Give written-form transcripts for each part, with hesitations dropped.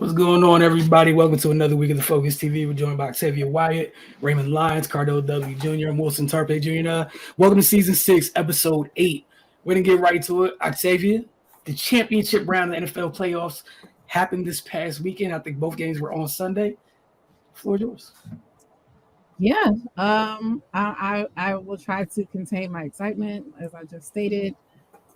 What's going on, everybody? Welcome to another week of the Focus TV. We're joined by Xavier Wyatt, Raymond Lyons, Cardell W. Jr., and Wilson Tarpe Jr. Welcome to Season 6, Episode 8. We're going to get right to it. Xavier, the championship round of the NFL playoffs happened this past weekend. I think both games were on Sunday. Floor yours. Yeah, I will try to contain my excitement, as I just stated.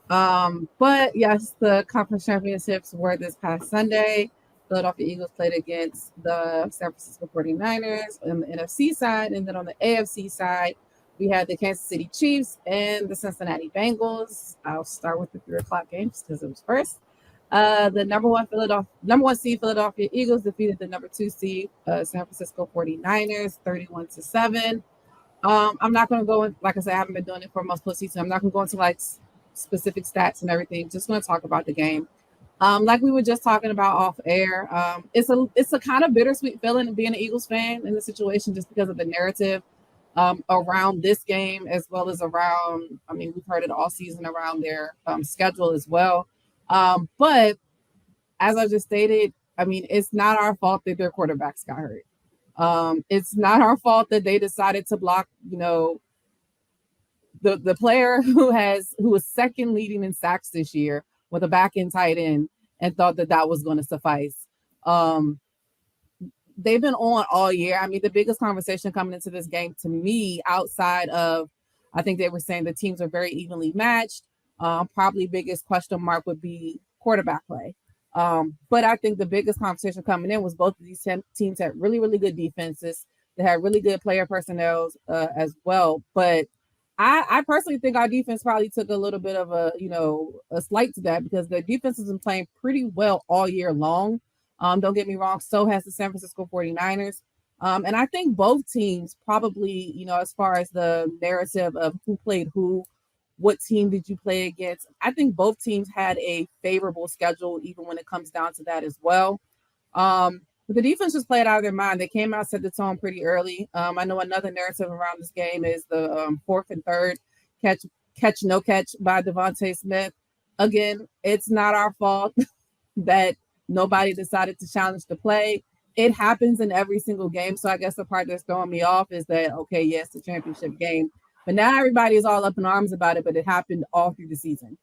But yes, the conference championships were this past Sunday. Philadelphia Eagles played against the San Francisco 49ers on the NFC side. And then on the AFC side, we had the Kansas City Chiefs and the Cincinnati Bengals. I'll start with the 3 o'clock games because it was first. The number one seed Philadelphia Eagles defeated the number 2 seed San Francisco 49ers 31-7. I'm not going to go in, like I said, I haven't been doing it for most of the season. I'm not going to go into like specific stats and everything. Just going to talk about the game. Like we were just talking about off air, it's a kind of bittersweet feeling being an Eagles fan in the situation just because of the narrative around this game as well as around. I mean, we've heard it all season around their schedule as well. But as I just stated, I mean, it's not our fault that their quarterbacks got hurt. It's not our fault that they decided to block, the player who was second leading in sacks this year with a back end tight end and thought that was going to suffice. They've been on all year. I mean, the biggest conversation coming into this game to me, outside of, I think they were saying the teams are very evenly matched. Probably biggest question mark would be quarterback play. But I think the biggest conversation coming in was both of these teams had really, really good defenses. They had really good player personnel as well. But I personally think our defense probably took a little bit of a slight to that because the defense has been playing pretty well all year long. Don't get me wrong, so has the San Francisco 49ers. And I think both teams probably, as far as the narrative of who played who, what team did you play against, I think both teams had a favorable schedule, even when it comes down to that as well. But the defense just played out of their mind. They came out, set the tone pretty early. I know another narrative around this game is the 4th and 3rd catch no catch by Devontae Smith. Again, it's not our fault that nobody decided to challenge the play. It happens in every single game. So I guess the part that's throwing me off is that, okay, yes, the championship game. But now everybody is all up in arms about it, but it happened all through the season.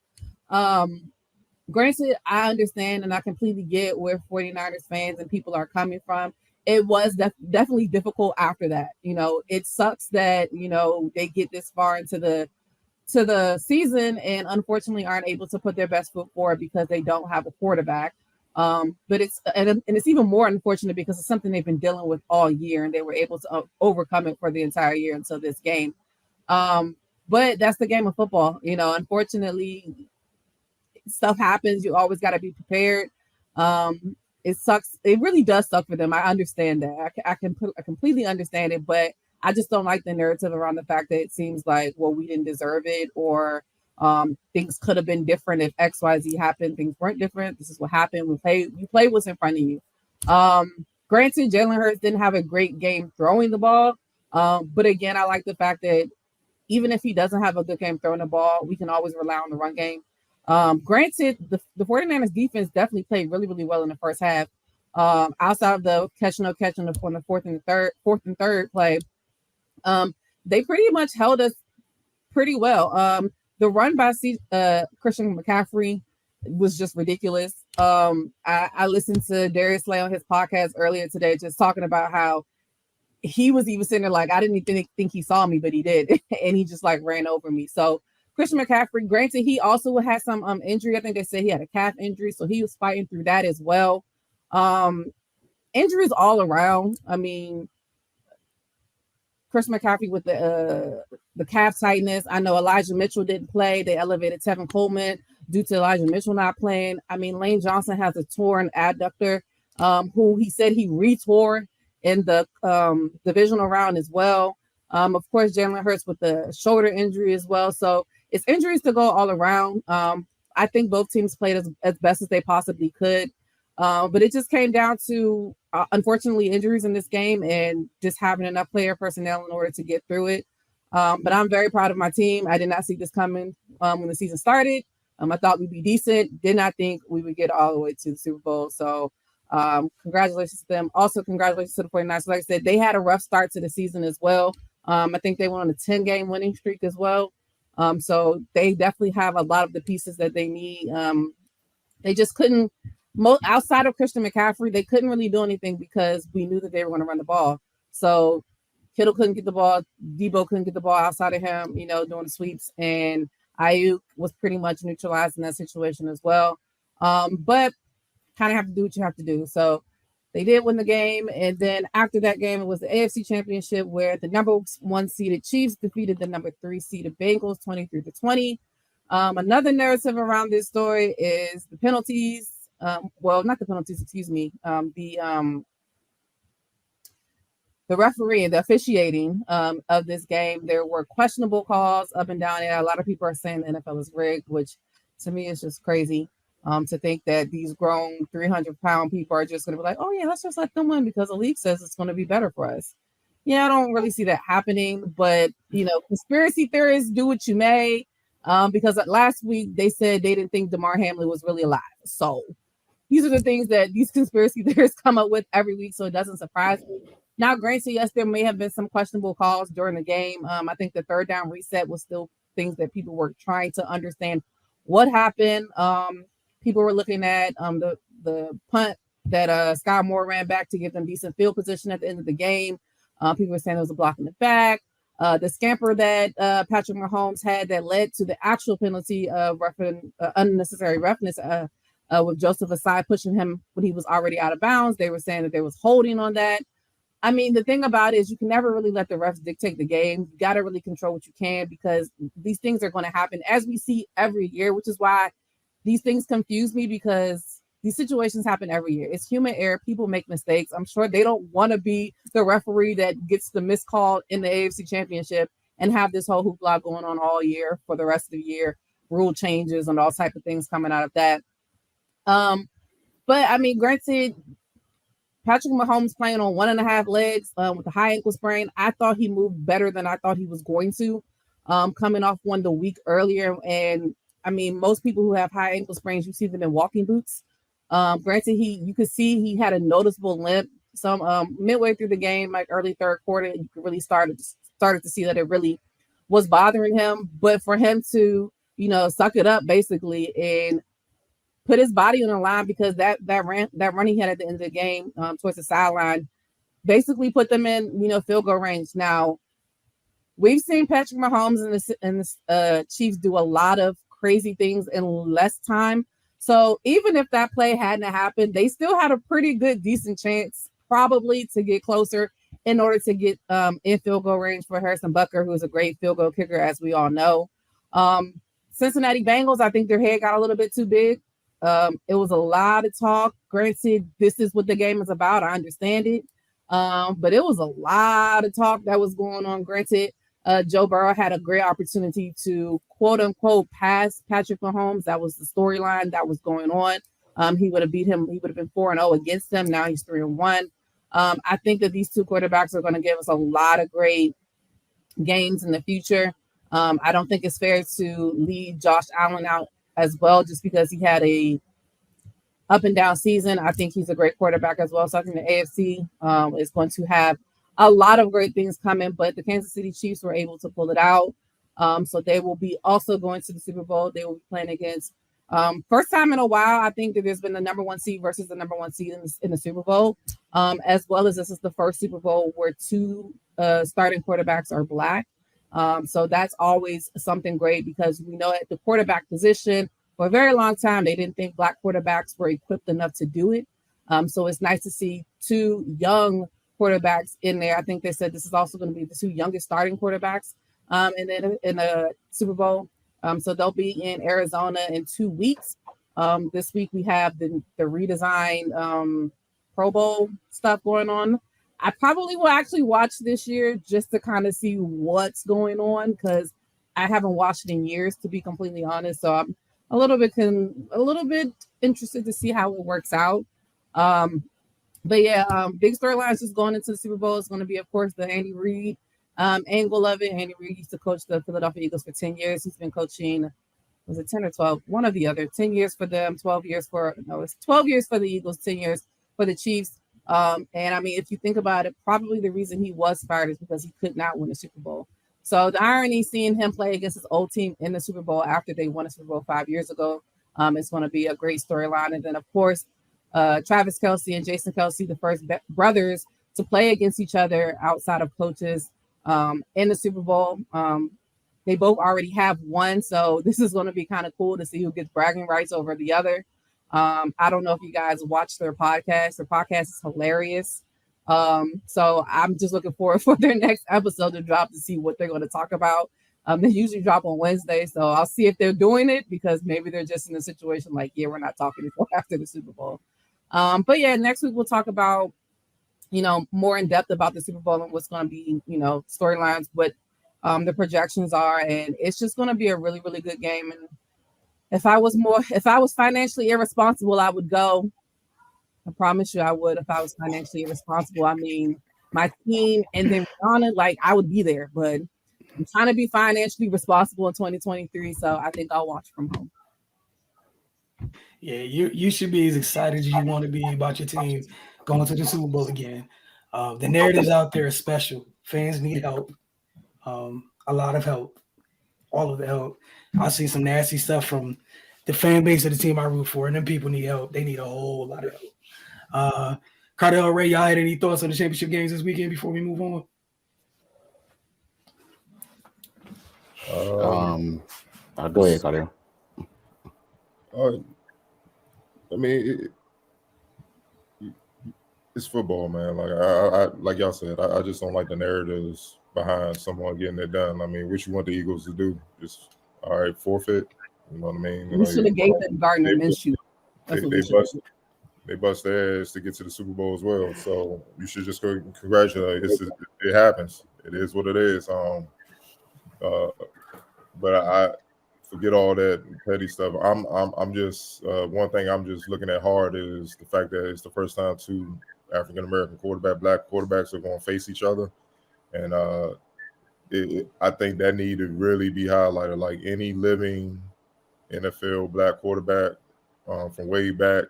Granted, I understand and I completely get where 49ers fans and people are coming from. It was definitely difficult after that. It sucks that, they get this far into the season and unfortunately aren't able to put their best foot forward because they don't have a quarterback. But it's even more unfortunate because it's something they've been dealing with all year and they were able to overcome it for the entire year until this game. But that's the game of football. Unfortunately, stuff happens. You always got to be prepared. It sucks. It really does suck for them. I understand that. I completely understand it, but I just don't like the narrative around the fact that it seems like, well, we didn't deserve it, or things could have been different if X, Y, Z happened. Things weren't different. This is what happened. You play what's in front of you. Granted, Jalen Hurts didn't have a great game throwing the ball. But again, I like the fact that even if he doesn't have a good game throwing the ball, we can always rely on the run game. Granted, the 49ers defense definitely played really, really well in the first half. Outside of the catch on the fourth and third play, they pretty much held us pretty well. The run by Christian McCaffrey was just ridiculous. I listened to Darius Slay on his podcast earlier today, just talking about how he was even sitting there like, I didn't even think he saw me, but he did. And he just like ran over me. So Christian McCaffrey, granted, he also had some injury. I think they said he had a calf injury. So he was fighting through that as well. Injuries all around. I mean, Chris McCaffrey with the calf tightness. I know Elijah Mitchell didn't play. They elevated Tevin Coleman due to Elijah Mitchell not playing. I mean, Lane Johnson has a torn adductor, who he said he retore in the divisional round as well. Of course, Jalen Hurts with the shoulder injury as well. So it's injuries to go all around. I think both teams played as best as they possibly could. But it just came down to, unfortunately, injuries in this game and just having enough player personnel in order to get through it. But I'm very proud of my team. I did not see this coming when the season started. I thought we'd be decent. Did not think we would get all the way to the Super Bowl. So Congratulations to them. Also, congratulations to the 49ers. Like I said, they had a rough start to the season as well. I think they went on a 10-game winning streak as well. So they definitely have a lot of the pieces that they need. They just couldn't, outside of Christian McCaffrey, they couldn't really do anything because we knew that they were going to run the ball. So Kittle couldn't get the ball. Debo couldn't get the ball outside of him, doing the sweeps. And Ayuk was pretty much neutralized in that situation as well. But kind of have to do what you have to do. So they did win the game. And then after that game, it was the AFC Championship where the number 1 seeded Chiefs defeated the number 3 seeded Bengals 23-20. Another narrative around this story is the penalties. Not the penalties, excuse me. The referee and the officiating of this game, there were questionable calls up and down. And a lot of people are saying the NFL is rigged, which to me is just crazy to think that these grown 300-pound people are just going to be like, oh, yeah, let's just let them win because the league says it's going to be better for us. Yeah, I don't really see that happening. But, conspiracy theorists, do what you may. Because last week they said they didn't think DeMar Hamlin was really alive. So these are the things that these conspiracy theorists come up with every week. So it doesn't surprise me. Now, granted, yes, there may have been some questionable calls during the game. I think the third down reset was still things that people were trying to understand what happened. People were looking at the punt that Sky Moore ran back to give them decent field position at the end of the game. People were saying there was a block in the back. The scamper that Patrick Mahomes had that led to the actual penalty of unnecessary roughness with Joseph Asai pushing him when he was already out of bounds. They were saying that there was holding on that. I mean, the thing about it is you can never really let the refs dictate the game. You got to really control what you can because these things are going to happen as we see every year, which is why these things confuse me because these situations happen every year. It's human error. People make mistakes. I'm sure they don't want to be the referee that gets the missed call in the AFC Championship and have this whole hoopla going on all year for the rest of the year, rule changes and all type of things coming out of that. But I mean, granted, Patrick Mahomes playing on 1.5 legs with a high ankle sprain. I thought he moved better than I thought he was going to, coming off one the week earlier. And I mean, most people who have high ankle sprains, you see them in walking boots. Granted, you could see he had a noticeable limp. Some midway through the game, like early third quarter, you could really started to see that it really was bothering him. But for him to, suck it up basically and put his body on the line because that run he had at the end of the game towards the sideline basically put them in, field goal range. Now, we've seen Patrick Mahomes and the Chiefs do a lot of crazy things in less time. So even if that play hadn't happened, they still had a pretty good, decent chance probably to get closer in order to get in field goal range for Harrison Butker, who is a great field goal kicker, as we all know. Cincinnati Bengals, I think their head got a little bit too big. It was a lot of talk. Granted, this is what the game is about. I understand it. But it was a lot of talk that was going on. Granted, Joe Burrow had a great opportunity to quote unquote pass Patrick Mahomes. That was the storyline that was going on. He would have beat him. He would have been 4-0 against them. Now he's 3-1. I think that these two quarterbacks are going to give us a lot of great games in the future. I don't think it's fair to leave Josh Allen out as well, just because he had a up and down season. I think he's a great quarterback as well. So I think the AFC is going to have a lot of great things coming, but the Kansas City Chiefs were able to pull it out. So they will be also going to the Super Bowl. They will be playing against first time in a while. I think that there's been the number 1 seed versus the number 1 seed in the Super Bowl, as well as this is the first Super Bowl where 2 starting quarterbacks are Black. So that's always something great because we know at the quarterback position for a very long time, they didn't think Black quarterbacks were equipped enough to do it. So it's nice to see 2 young quarterbacks in there. I think they said this is also going to be the 2 youngest starting quarterbacks in the Super Bowl. So they'll be in Arizona in 2 weeks. This week we have the redesigned Pro Bowl stuff going on. I probably will actually watch this year just to kind of see what's going on because I haven't watched it in years, to be completely honest. So I'm a little bit interested to see how it works out. But yeah, big storylines just going into the Super Bowl is going to be, of course, the Andy Reid angle of it. Andy Reid used to coach the Philadelphia Eagles for 10 years. He's been coaching, was it 10 or 12? One or the other. 10 years for them, 12 years for, no, it's 12 years for the Eagles, 10 years for the Chiefs. And I mean, if you think about it, probably the reason he was fired is because he could not win the Super Bowl. So the irony, seeing him play against his old team in the Super Bowl after they won a Super Bowl 5 years ago, is going to be a great storyline. And then, of course, Travis Kelce and Jason Kelce, the first brothers to play against each other outside of coaches in the Super Bowl. They both already have one, so this is going to be kind of cool to see who gets bragging rights over the other. I don't know if you guys watch their podcast. Their podcast is hilarious. So I'm just looking forward for their next episode to drop to see what they're going to talk about. They usually drop on Wednesday, so I'll see if they're doing it because maybe they're just in a situation like, yeah, we're not talking until after the Super Bowl. But yeah, next week we'll talk about, more in depth about the Super Bowl and what's going to be, storylines, what the projections are, and it's just going to be a really, really good game. And if I was financially irresponsible, I would go. I promise you I would if I was financially irresponsible. I mean, my team and then Rihanna, like I would be there, but I'm trying to be financially responsible in 2023, so I think I'll watch from home. Yeah, you should be as excited as you want to be about your team going to the Super Bowl again. The narratives out there are special. Fans need help, a lot of help, all of the help. I see some nasty stuff from the fan base of the team I root for, and then people need help. They need a whole lot of help. Cardell, Ray, y'all had any thoughts on the championship games this weekend before we move on? Go ahead, Cardell. I mean, it's football, man. Like I like y'all said, I just don't like the narratives behind someone getting it done. I mean, what you want the Eagles to do? Just all right, forfeit. You know what I mean? We should have gave them Gardner Minshew. They bust their ass to get to the Super Bowl as well. So you should just go congratulate. It happens. It is what it is. But I forget all that petty stuff. I'm just one thing I'm just looking at hard is the fact that it's the first time two African American black quarterbacks are going to face each other, and I think that need to really be highlighted. Like any living NFL black quarterback from way back,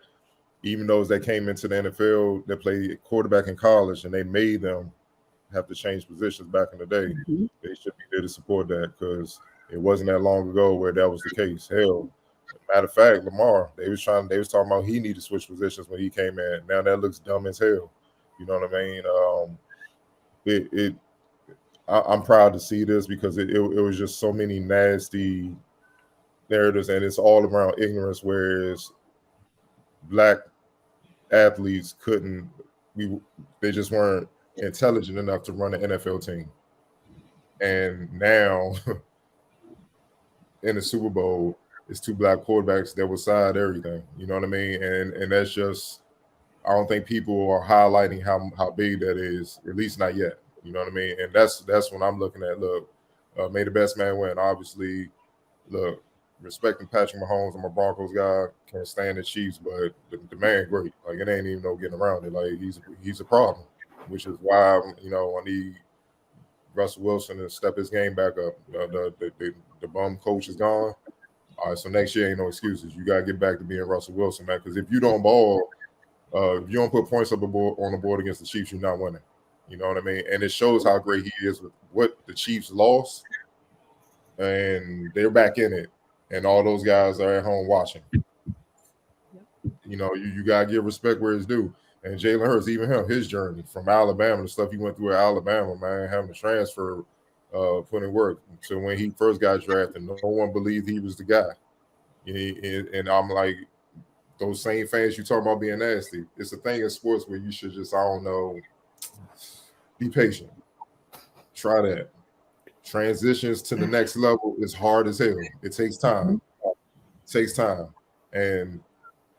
even those that came into the NFL that played quarterback in college and they made them have to change positions back in the day, they should be there to support that because it wasn't that long ago where that was the case. Hell, matter of fact, Lamar, they was talking about he needed to switch positions when he came in. Now that looks dumb as hell. You know what I mean? I'm proud to see this because it was just so many nasty narratives, and it's all around ignorance. Whereas black athletes they just weren't intelligent enough to run an NFL team, and now in the Super Bowl, it's two black quarterbacks that will side everything. You know what I mean? And that's just, I don't think people are highlighting how big that is, at least not yet. You know what I mean? And that's what I'm looking at. Look, may the best man win. Obviously, look, respecting Patrick Mahomes, I'm a Broncos guy, can't stand the Chiefs, but the man great. Like it ain't even no getting around it. Like he's a problem, which is why I need Russell Wilson to step his game back up. The bum coach is gone. All right, so next year ain't no excuses. You gotta get back to being Russell Wilson, man. Because if you don't ball, if you don't put points on the board against the Chiefs, you're not winning. You know what I mean? And it shows how great he is with what the Chiefs lost, and they're back in it, and all those guys are at home watching. You know, you gotta give respect where it's due. And Jalen Hurts, even his journey from Alabama, the stuff he went through at Alabama, man, having to transfer, putting work. So when he first got drafted, no one believed he was the guy. And I'm like, those same fans you talking about being nasty. It's a thing in sports where you should just, I don't know, be patient. Try that. Transitions to the next level is hard as hell. It takes time. And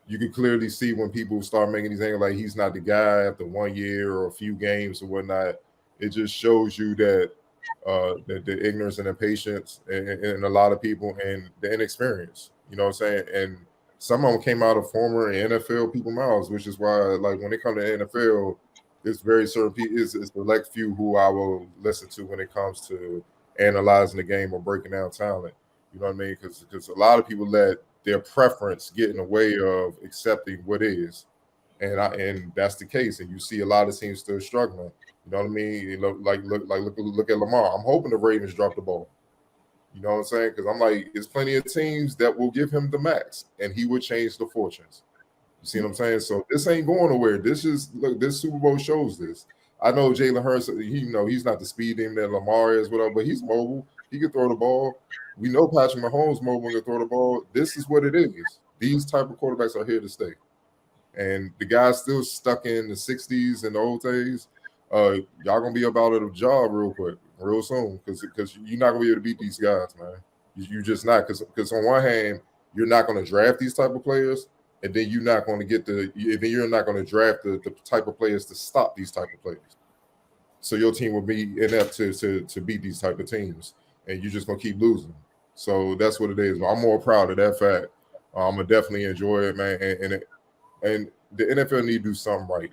you can clearly see when people start making these things like he's not the guy after 1 year or a few games or whatnot. It just shows you that the ignorance and impatience in a lot of people and the inexperience. You know what I'm saying? And some of them came out of former NFL people mouths, which is why, like, when it comes to NFL, it's very certain people. It's select few who I will listen to when it comes to analyzing the game or breaking down talent. You know what I mean? Because a lot of people let their preference get in the way of accepting what is. and that's the case. And you see a lot of teams still struggling. You know what I mean? You know, look at Lamar. I'm hoping the Ravens drop the ball. You know what I'm saying? Because I'm like, there's plenty of teams that will give him the max, and he would change the fortunes. You see what I'm saying? So this ain't going nowhere. This Super Bowl shows this. I know Jalen Hurts, he's not the speed demon that Lamar is, whatever, but he's mobile. He can throw the ball. We know Patrick Mahomes mobile and can throw the ball. This is what it is. These type of quarterbacks are here to stay. And the guys still stuck in the 60s and the old days. Y'all gonna be about a job real quick, real soon, because you're not gonna be able to beat these guys, man. You just not, because on one hand, you're not gonna draft these type of players. And then you're not going to you're not going to draft the type of players to stop these type of players. So your team will be inept to beat these type of teams, and you're just going to keep losing. So that's what it is. I'm more proud of that fact. I'm gonna definitely enjoy it, man. And the NFL need to do something right.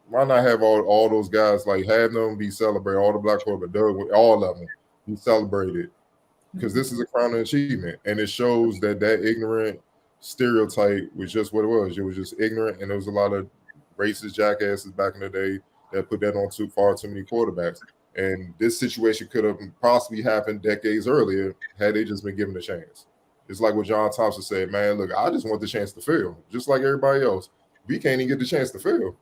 Why not have all those guys, like have them be celebrated, all the black quarterbacks, all of them be celebrated, because this is a crowning achievement, and it shows that ignorant stereotype was just what it was. It was just ignorant, and there was a lot of racist jackasses back in the day that put that on far too many quarterbacks. And this situation could have possibly happened decades earlier had they just been given a chance. It's like what John Thompson said, man, look, I just want the chance to fail, just like everybody else. We can't even get the chance to fail.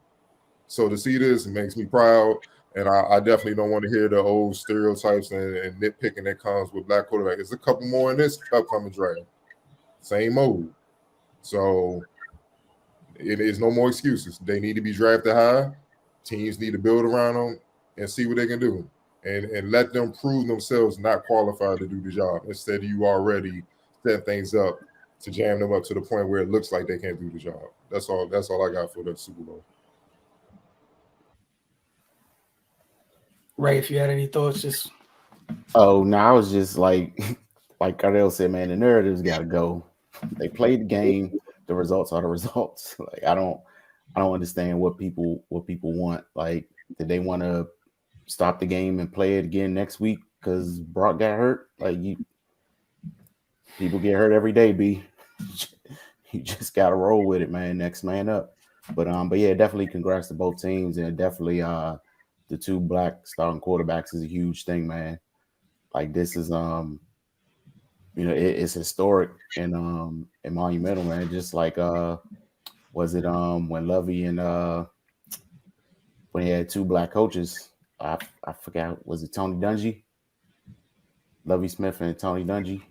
So to see this, it makes me proud, and I definitely don't want to hear the old stereotypes and nitpicking that comes with black quarterbacks. There's a couple more in this upcoming draft. Same mode. So it is no more excuses. They need to be drafted high. Teams need to build around them and see what they can do, and let them prove themselves not qualified to do the job, instead of you already set things up to jam them up to the point where it looks like they can't do the job. That's all I got for the Super Bowl. Ray, if you had any thoughts, just Oh no, I was just like Cardell said, man, the narrative's got to go. They played the game. The results are the results. Like I don't understand what people want. Like, did they want to stop the game and play it again next week because Brock got hurt? Like, people get hurt every day, B. You just gotta roll with it, man. Next man up. But yeah, definitely congrats to both teams, and definitely the two black starting quarterbacks is a huge thing, man. Like, this is it's historic and monumental, man. Just like was it when Lovey and when he had two black coaches, I forgot, was it Tony Dungy? Lovey Smith and Tony Dungy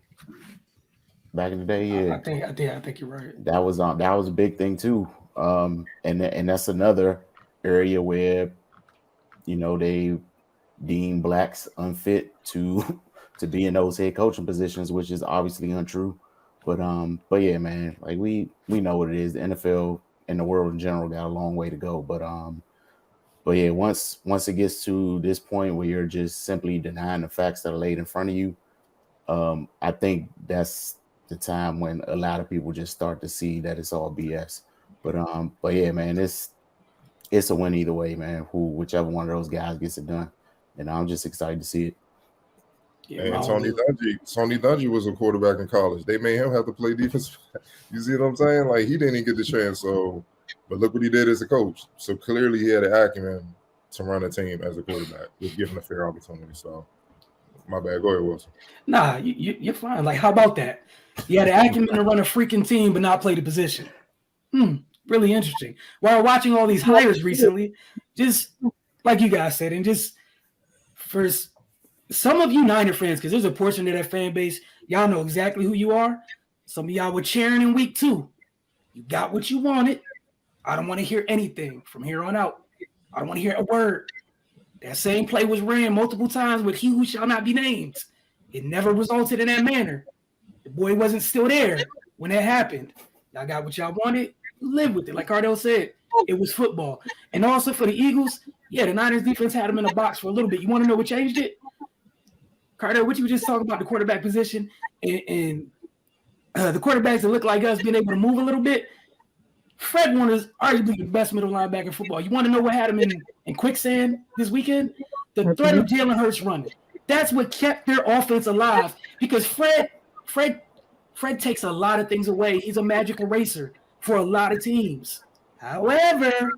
back in the day? Yeah. I think you're right. That was a big thing too. And that's another area where they deem blacks unfit to be in those head coaching positions, which is obviously untrue. But yeah, man, like we know what it is. The NFL and the world in general got a long way to go. But yeah, once it gets to this point where you're just simply denying the facts that are laid in front of you, I think that's the time when a lot of people just start to see that it's all BS. But yeah, man, it's a win either way, man. Whichever one of those guys gets it done, and I'm just excited to see it. Yeah, and Tony Dungy was a quarterback in college. They made him have to play defense. You see what I'm saying? Like, he didn't even get the chance. So, but look what he did as a coach. So clearly, he had an acumen to run a team as a quarterback, just given a fair opportunity. So, my bad. Go ahead, Wilson. Nah, you're fine. Like, how about that? You had an acumen to run a freaking team, but not play the position. Really interesting. While watching all these hires recently, just like you guys said, and just for some of you Niner fans, because there's a portion of that fan base, y'all know exactly who you are. Some of y'all were cheering in week 2. You got what you wanted. I don't want to hear anything from here on out. I don't want to hear a word. That same play was ran multiple times with he who shall not be named. It never resulted in that manner. The boy wasn't still there when that happened. Y'all got what y'all wanted. Live with it. Like Cardell said, it was football. And also for the Eagles, yeah, the Niners defense had them in a box for a little bit. You want to know what changed it? Cardell, what you were just talking about, the quarterback position and the quarterbacks that look like us being able to move a little bit. Fred Warner's arguably the best middle linebacker in football. You want to know what had him in quicksand this weekend? The threat of Jalen Hurts running. That's what kept their offense alive, because Fred takes a lot of things away. He's a magic eraser for a lot of teams. However,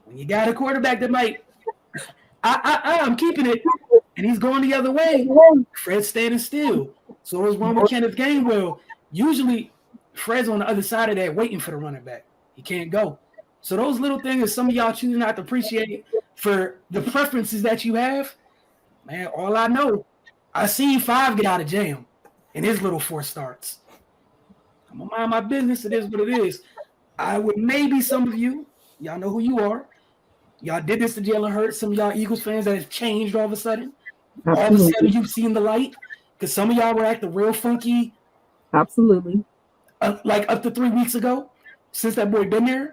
when you got a quarterback that might, I'm keeping it, and he's going the other way, Fred's standing still. So what's wrong with Kenneth Gainwell? Usually, Fred's on the other side of that waiting for the running back. He can't go. So those little things some of y'all choose not to appreciate for the preferences that you have, man, all I know, I seen 5 get out of jam in his little 4 starts. I'm going to mind my business. It is what it is. I would maybe some of you, y'all know who you are. Y'all did this to Jalen Hurts. Some of y'all Eagles fans that have changed all of a sudden. Absolutely. All of a sudden you've seen the light because some of y'all were acting real funky. Absolutely. Like up to 3 weeks ago, since that boy been there,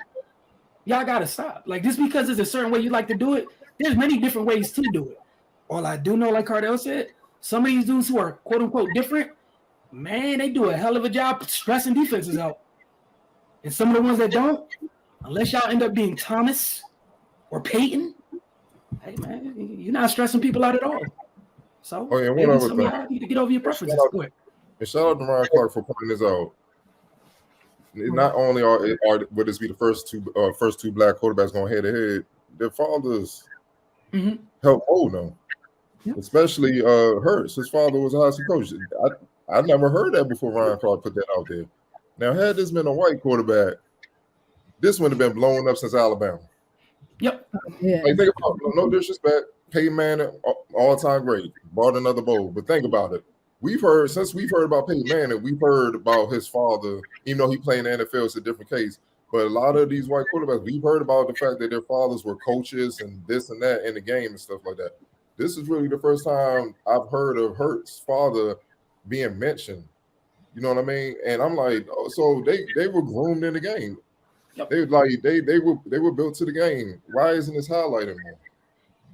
y'all got to stop. Like just because there's a certain way you like to do it, there's many different ways to do it. All I do know, like Cardell said, some of these dudes who are quote unquote different, man, they do a hell of a job stressing defenses out. And some of the ones that don't, unless y'all end up being Thomas or Peyton, hey man, you're not stressing people out at all. So one other some thing. of y'all need to get over your preferences. And shout out to Ryan Clark for pointing this out. Not only would this be the first two black quarterbacks going head to head, their fathers help hold them. Yep. Especially Hurts. His father was a high school coach. I never heard that before Ryan Clark put that out there. Now, had this been a white quarterback, this would have been blown up since Alabama. Yep. Yeah. Like, think about it. No disrespect. Peyton Manning, all-time great. Brought another bowl. But think about it. Since we've heard about Peyton Manning, we've heard about his father, even though he played in the NFL, it's a different case. But a lot of these white quarterbacks, we've heard about the fact that their fathers were coaches and this and that in the game and stuff like that. This is really the first time I've heard of Hurts' father being mentioned. You know what I mean? And I'm like, oh, so they were groomed in the game. Yep. They were built to the game. Why isn't this highlighted more?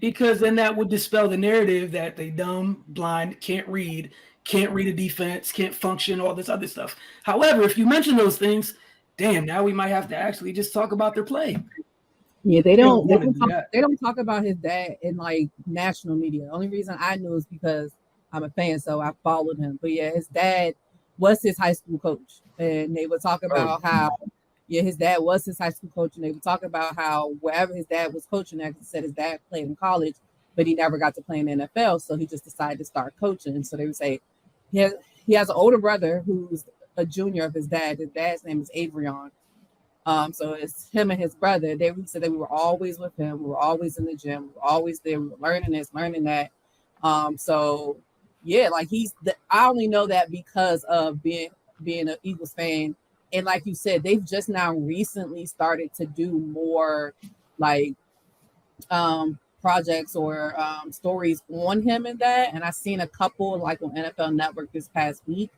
Because then that would dispel the narrative that they dumb, blind, can't read a defense, can't function, all this other stuff. However, if you mention those things, damn, now we might have to actually just talk about their play. Yeah, they don't talk about his dad in like national media. The only reason I knew is because I'm a fan, so I followed him. But yeah, his dad was his high school coach, and they would talk about how his dad was his high school coach, and they would talk about how wherever his dad was coaching at, he said his dad played in college, but he never got to play in the NFL, so he just decided to start coaching. And so they would say he has an older brother who's a junior of his dad. His dad's name is Avrion. So it's him and his brother. They said that we were always with him. We were always in the gym. We were always there. We were learning this, learning that. So yeah, like I only know that because of being an Eagles fan. And like you said, they've just now recently started to do more like projects or stories on him and that. And I've seen a couple like on NFL Network this past week.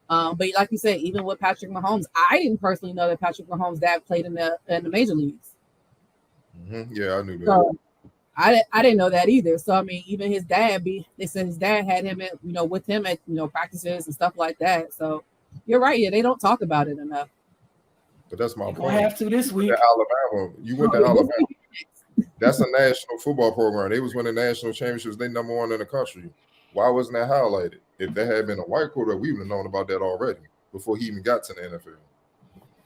But like you said, even with Patrick Mahomes, I didn't personally know that Patrick Mahomes' dad played in the major leagues. Mm-hmm. Yeah, I knew that. So, I didn't know that either. So I mean, even his dad, they said his dad had him at, with him at practices and stuff like that. So you're right. Yeah, they don't talk about it enough. But that's my point. We'll have to this week. Alabama. You went to Alabama. That's a national football program. They was winning national championships. They number one in the country. Why wasn't that highlighted? If there had been a white quarterback, we would have known about that already before he even got to the NFL.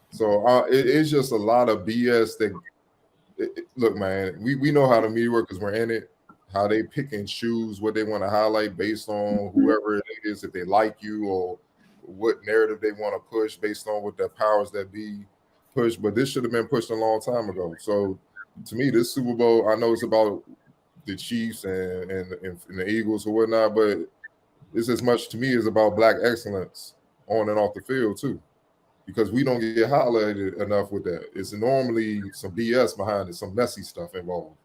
So it's just a lot of BS that. Look, man, we know how the media workers were in it, how they pick and choose what they want to highlight based on whoever it is, if they like you or what narrative they want to push based on what their powers that be push. But this should have been pushed a long time ago. So to me, this Super Bowl, I know it's about the Chiefs and the Eagles or whatnot, but it's as much to me as about black excellence on and off the field too. Because we don't get highlighted enough with that. It's normally some BS behind it, some messy stuff involved.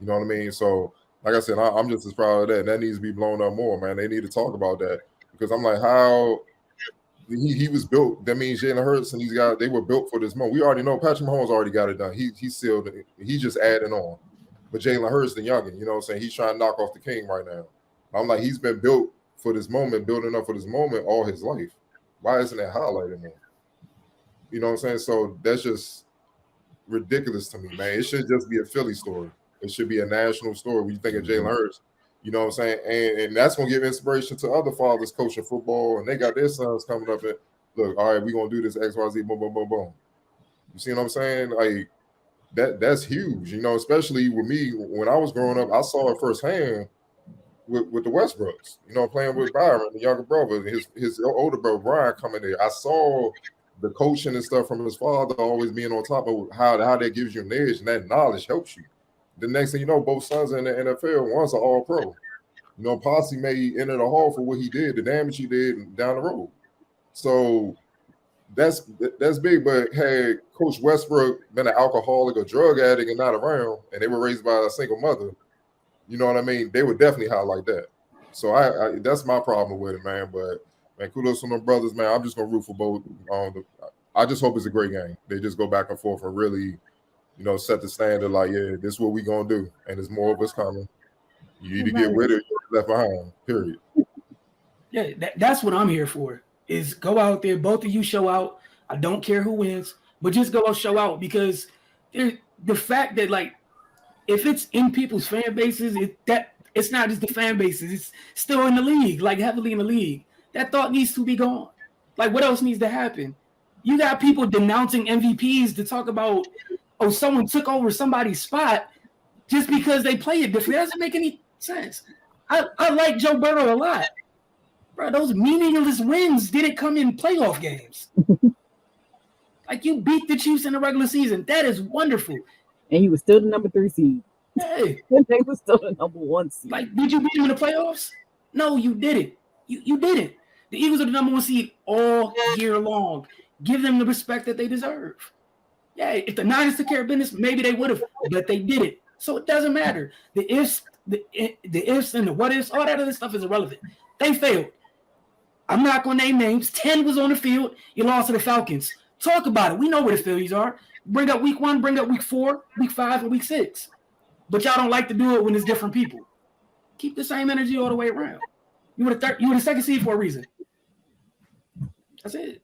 You know what I mean? So, like I said, I'm just as proud of that. That needs to be blown up more, man. They need to talk about that because I'm like, how he was built. That means Jalen Hurts and they were built for this moment. We already know Patrick Mahomes already got it done. He sealed it. He's just adding on. But Jalen Hurts, the youngin, you know what I'm saying? He's trying to knock off the king right now. I'm like, he's been built for this moment, building up for this moment all his life. Why isn't that highlighted more? You know what I'm saying? So that's just ridiculous to me, man. It should just be a Philly story. It should be a national story when you think of Jalen Hurts. You know what I'm saying? And that's going to give inspiration to other fathers coaching football, and they got their sons coming up and, look, all right, we're going to do this X, Y, Z, boom, boom, boom, boom. You see what I'm saying? Like, that's huge, you know, especially with me when I was growing up. I saw it firsthand with the Westbrooks, you know, playing with Byron, the younger brother, his older brother Brian coming there. I saw the coaching and stuff from his father always being on top of how that gives you an edge, and that knowledge helps you. The next thing you know, both sons in the NFL, one's an all-pro. You know, Posse may enter the hall for what he did, the damage he did down the road. So that's big. But had Coach Westbrook been an alcoholic or drug addict and not around, and they were raised by a single mother, you know what I mean? They would definitely highlight that. So I that's my problem with it, man. But man, kudos to my brothers, man. I'm just gonna root for both. I just hope it's a great game. They just go back and forth and really, you know, set the standard. Like, yeah, this is what we gonna do, and there's more of us coming. You either get with it or you're left behind. Period. Yeah, that's what I'm here for. Is go out there, both of you show out. I don't care who wins, but just go out, show out, because the fact that, like, if it's in people's fan bases, it's not just the fan bases, it's still in the league, like heavily in the league. That thought needs to be gone. Like, what else needs to happen? You got people denouncing MVPs to talk about, oh, someone took over somebody's spot just because they play it differently. It doesn't make any sense. I like Joe Burrow a lot. Bro, those meaningless wins didn't come in playoff games. Like, you beat the Chiefs in the regular season. That is wonderful. And he was still the number 3 seed. Hey. They were still the number 1 seed. Like, did you beat him in the playoffs? No, you didn't. You didn't. The Eagles are the number 1 seed all year long. Give them the respect that they deserve. Yeah, if the Niners took care of business, maybe they would have, but they didn't. So it doesn't matter. The ifs and the what ifs, all that other stuff is irrelevant. They failed. I'm not going to name names. 10 was on the field. You lost to the Falcons. Talk about it. We know where the failures are. Bring up week 1, bring up week 4, week 5, and week 6. But y'all don't like to do it when it's different people. Keep the same energy all the way around. You were the second seed for a reason. That's it.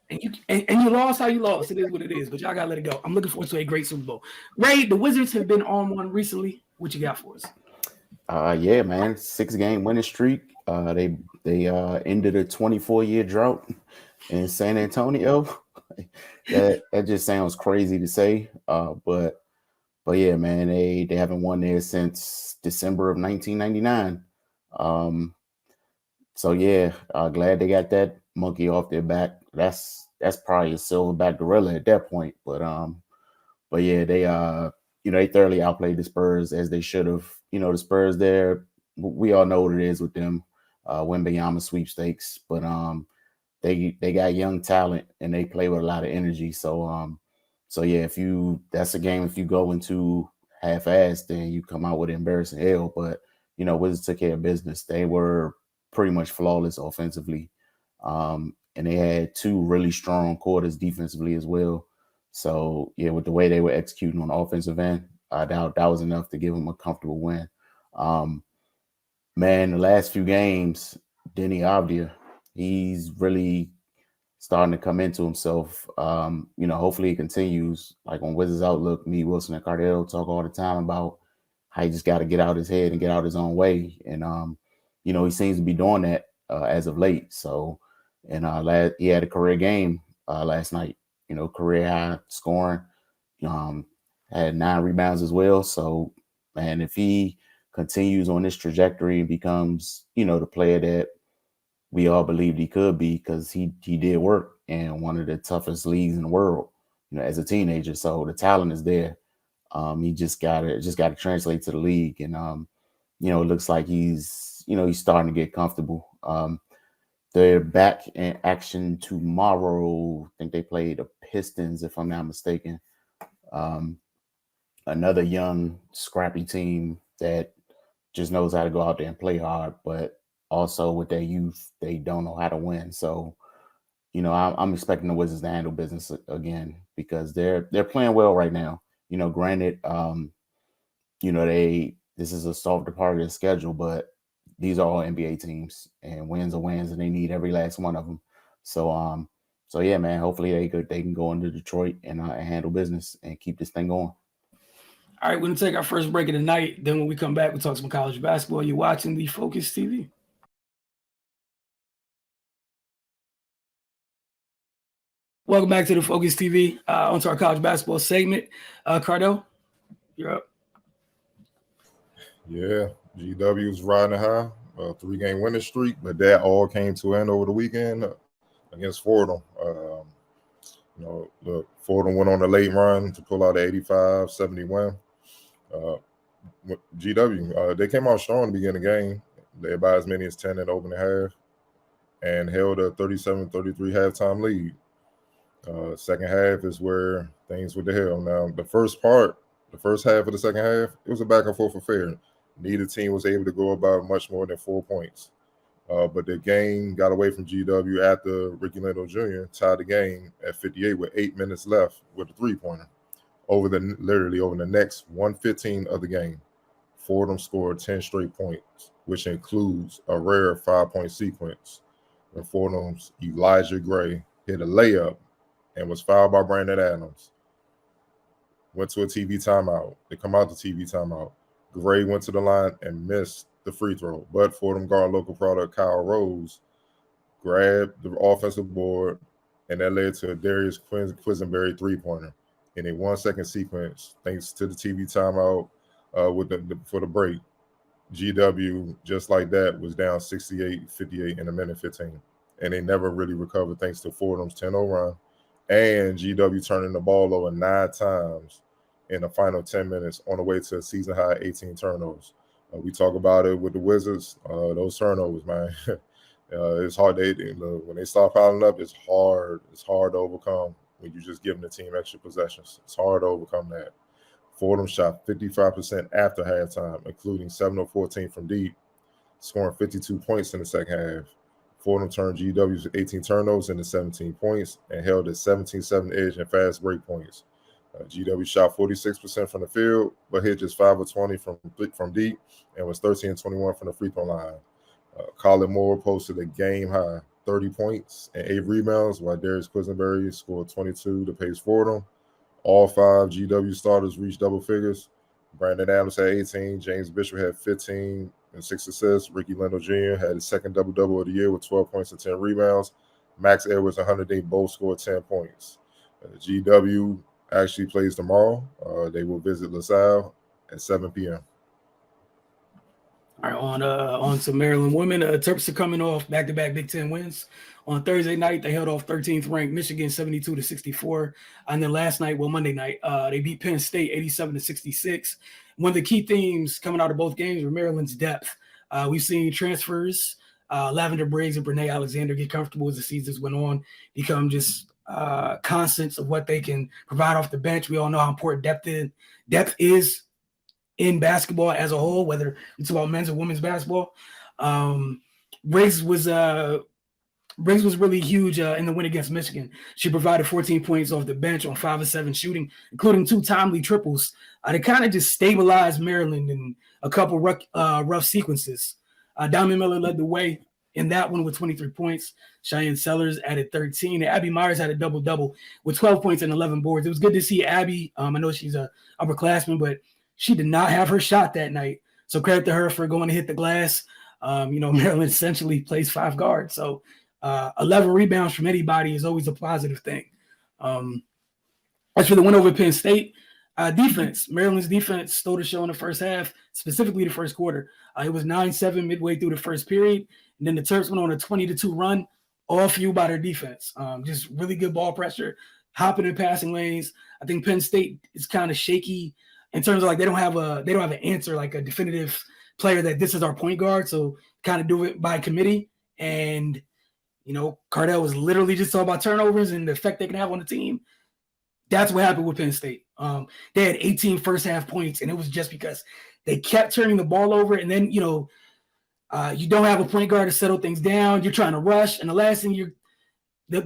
And you lost how you lost. It is what it is. But y'all got to let it go. I'm looking forward to a great Super Bowl. Ray, the Wizards have been on one recently. What you got for us? Yeah, man. 6-game winning streak. They ended a 24-year drought in San Antonio. that just sounds crazy to say. But yeah, man, they haven't won there since December of 1999. So yeah, glad they got that monkey off their back. That's probably a silverback gorilla at that point. But yeah, they they thoroughly outplayed the Spurs, as they should have. You know, the Spurs there, we all know what it is with them. Wembanyama sweepstakes, but they got young talent and they play with a lot of energy. So yeah, that's a game if you go into half-assed, then you come out with an embarrassing L. But you know, Wizards took care of business. They were pretty much flawless offensively, and they had 2 really strong quarters defensively as well. So yeah, with the way they were executing on the offensive end, that was enough to give them a comfortable win. Man, the last few games, Denny Avdia, he's really starting to come into himself. Hopefully he continues. Like on Wizards Outlook, me, Wilson, and Cardell talk all the time about how he just got to get out his head and get out his own way. And, he seems to be doing that as of late. So, and he had a career game last night, career high scoring, had 9 rebounds as well. So, man, if he continues on this trajectory and becomes, the player that we all believed he could be, because he did work in one of the toughest leagues in the world, as a teenager. So the talent is there. He just gotta translate to the league. And, it looks like he's starting to get comfortable. They're back in action tomorrow. I think they play the Pistons, if I'm not mistaken. Another young, scrappy team that just knows how to go out there and play hard, but also with their youth, they don't know how to win. So, I'm expecting the Wizards to handle business again, because they're playing well right now. Granted, this is a softer part of the schedule, but these are all NBA teams, and wins are wins, and they need every last one of them. So, yeah, man, hopefully they can go into Detroit and handle business and keep this thing going. All right, we're going to take our first break of the night. Then when we come back, we'll talk some college basketball. You're watching the Focus TV. Welcome back to the Focus TV. Onto our college basketball segment. Cardell, you're up. Yeah, GW's riding high, 3-game winning streak, but that all came to an end over the weekend against Fordham. Look, Fordham went on a late run to pull out an 85-70 win. GW, they came out strong to begin the game. They had by as many as 10 in the opening half and held a 37-33 halftime lead. Second half is where things went to hell. Now, the first half of the second half, it was a back and forth affair. Neither team was able to go about much more than 4 points. But the game got away from GW after Ricky Lindell Jr. tied the game at 58 with 8 minutes left with a three-pointer. Over the next 1:15 of the game, Fordham scored 10 straight points, which includes a rare 5-point sequence when Fordham's Elijah Gray hit a layup and was fouled by Brandon Adams. Went to a TV timeout. They come out the TV timeout. Gray went to the line and missed the free throw, but Fordham guard local product Kyle Rose grabbed the offensive board, and that led to a Darius Quisenberry three-pointer in a 1-second sequence, thanks to the TV timeout for the break. GW, just like that, was down 68-58 in a minute 15, and they never really recovered thanks to Fordham's 10-0 run and GW turning the ball over 9 times in the final 10 minutes on the way to a season-high 18 turnovers. We talk about it with the Wizards, those turnovers, man. It's hard. When they start piling up, it's hard. It's hard to overcome when you just giving the team extra possessions. It's hard to overcome that. Fordham shot 55% after halftime, including 7 of 14 from deep, scoring 52 points in the second half. Fordham turned GW's 18 turnovers into 17 points and held a 17-7 edge in fast break points. GW shot 46% from the field, but hit just 5 of 20 from deep and was 13-21 from the free throw line. Colin Moore posted a game-high 30 points and 8 rebounds, while Darius Quisenberry scored 22 to pace Fordham. All 5 GW starters reached double figures. Brandon Adams had 18, James Bishop had 15 and 6 assists. Ricky Lindell Jr. had his second double-double of the year with 12 points and 10 rebounds. Max Edwards and Hunter Day both scored 10 points. GW actually plays tomorrow. They will visit LaSalle at 7 p.m. All right, on to Maryland women. Terps are coming off back-to-back Big Ten wins. On Thursday night, they held off 13th ranked Michigan 72-64. And then last night, Monday night, they beat Penn State 87-66. One of the key themes coming out of both games were Maryland's depth. We've seen transfers, Lavender Briggs and Brene Alexander get comfortable as the seasons went on, become just constants of what they can provide off the bench. We all know how important depth is in basketball as a whole, whether it's about men's or women's basketball. Briggs was really huge in the win against Michigan. She provided 14 points off the bench on 5 of 7 shooting, including 2 timely triples. They kind of just stabilized Maryland in a couple rough sequences. Diamond Miller led the way in that one with 23 points. Cheyenne Sellers added 13. And Abby Myers had a double-double with 12 points and 11 boards. It was good to see Abby. I know she's a upperclassman, but she did not have her shot that night. So credit to her for going to hit the glass. Maryland essentially plays 5 guards. So 11 rebounds from anybody is always a positive thing. As for the win over Penn State, defense, Maryland's defense stole the show in the first half, specifically the first quarter. It was 9-7 midway through the first period. And then the Terps went on a 20-2 run, all fueled by their defense. Just really good ball pressure, hopping in passing lanes. I think Penn State is kind of shaky in terms of like they don't have an answer, like a definitive player that this is our point guard. So kind of do it by committee. And Cardell was literally just talking about turnovers and the effect they can have on the team. That's what happened with Penn State. They had 18 first half points, and it was just because they kept turning the ball over. And then, you don't have a point guard to settle things down. You're trying to rush. And the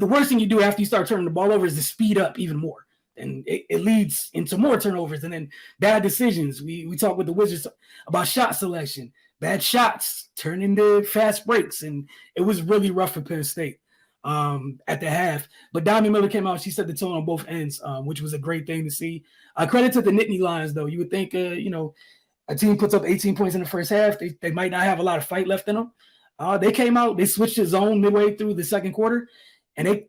worst thing you do after you start turning the ball over is to speed up even more. And it leads into more turnovers and then bad decisions. We talk with the Wizards about shot selection. Bad shots turn into fast breaks. And it was really rough for Penn State at the half. But Diamond Miller came out. She set the tone on both ends, which was a great thing to see. Credit to the Nittany Lions, though. You would think, a team puts up 18 points in the first half. They might not have a lot of fight left in them. They came out. They switched to zone midway through the second quarter. And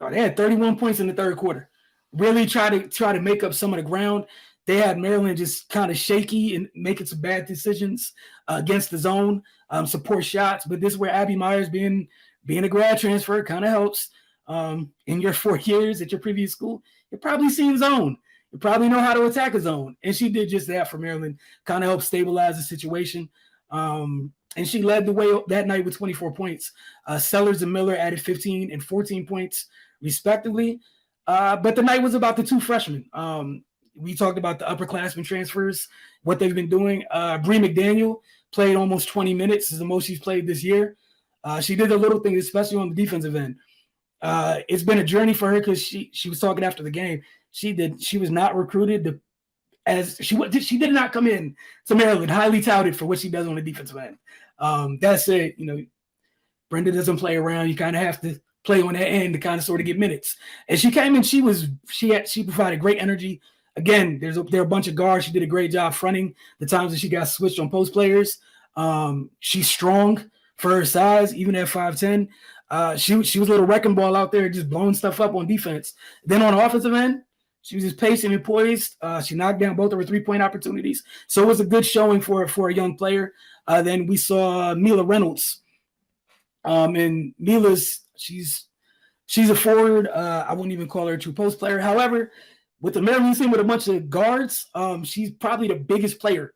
They had 31 points in the third quarter. Really try to make up some of the ground. They had Maryland just kind of shaky and making some bad decisions against the zone, support shots. But this is where Abby Myers being a grad transfer kind of helps. In your 4 years at your previous school, you probably seen zone. You probably know how to attack a zone. And she did just that for Maryland, kind of help stabilize the situation. And she led the way that night with 24 points. Sellers and Miller added 15 and 14 points, respectively. But the night was about the 2 freshmen. We talked about the upperclassmen transfers, what they've been doing. Bree McDaniel played almost 20 minutes. This is the most she's played this year. She did a little thing, especially on the defensive end. It's been a journey for her because she was talking after the game. She was not recruited she did not come in to Maryland highly touted for what she does on the defensive end. That said, Brenda doesn't play around. You kind of have to play on that end to kind of sort of get minutes. And she came in, she provided great energy. Again, there are a bunch of guards. She did a great job fronting the times that she got switched on post players. She's strong for her size, even at 5'10". She was a little wrecking ball out there, just blowing stuff up on defense. Then on the offensive end, she was just patient and poised. She knocked down both of her 3-point opportunities. So it was a good showing for a young player. Then we saw Mila Reynolds. And Mila's, she's a forward. I wouldn't even call her a true post player. However, with the Maryland team with a bunch of guards, she's probably the biggest player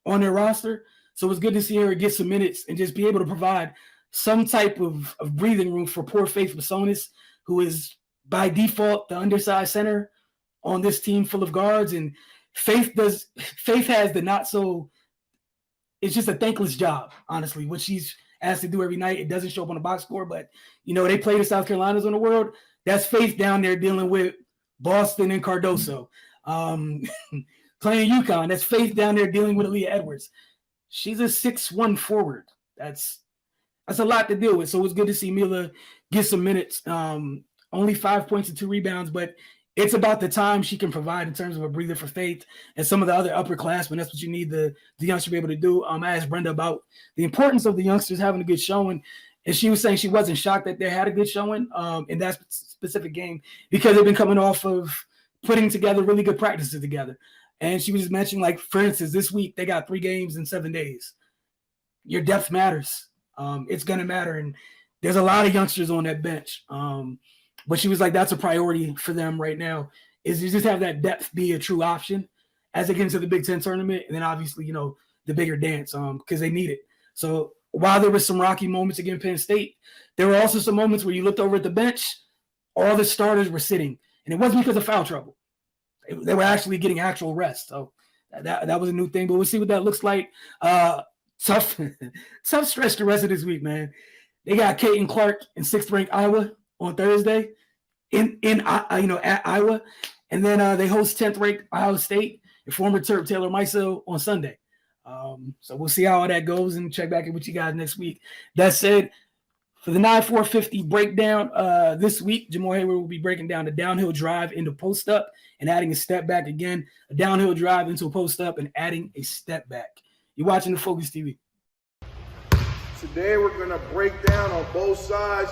on their roster. So it was good to see her get some minutes and just be able to provide some type of breathing room for poor Faith Masonis, who is by default the undersized center on this team full of guards. And Faith has the not so, it's just a thankless job, honestly, what she's asked to do every night. It doesn't show up on the box score, but they play the South Carolinas in the world. That's Faith down there dealing with Boston and Cardoso. Playing UConn, that's Faith down there dealing with Aaliyah Edwards. She's a 6'1" forward. That's a lot to deal with. So it was good to see Mila get some minutes. Only 5 points and 2 rebounds, but it's about the time she can provide in terms of a breather for Faith and some of the other upperclassmen. That's what you need the youngster to be able to do. I asked Brenda about the importance of the youngsters having a good showing, and she was saying she wasn't shocked that they had a good showing in that specific game because they've been coming off of putting together really good practices together. And she was just mentioning, like, for instance, this week they got 3 games in 7 days. Your depth matters. It's going to matter. And there's a lot of youngsters on that bench. But she was like, that's a priority for them right now, is to just have that depth be a true option as they get into the Big Ten tournament. And then obviously, the bigger dance because they need it. So while there were some rocky moments against Penn State, there were also some moments where you looked over at the bench, all the starters were sitting. And it wasn't because of foul trouble. They were actually getting actual rest. So that was a new thing. But we'll see what that looks like. Tough stretch the rest of this week, man. They got Caden Clark in 6th-ranked Iowa on Thursday at Iowa. And then they host 10th-ranked Ohio State and former Terp Taylor Meisel on Sunday. So we'll see how that goes and check back in with you guys next week. That said, for the 9-4-50 breakdown this week, Jamal Hayward will be breaking down the downhill drive into post-up and adding a step back again, a downhill drive into a post-up and adding a step back. You're watching the Focus TV. Today we're going to break down on both sides,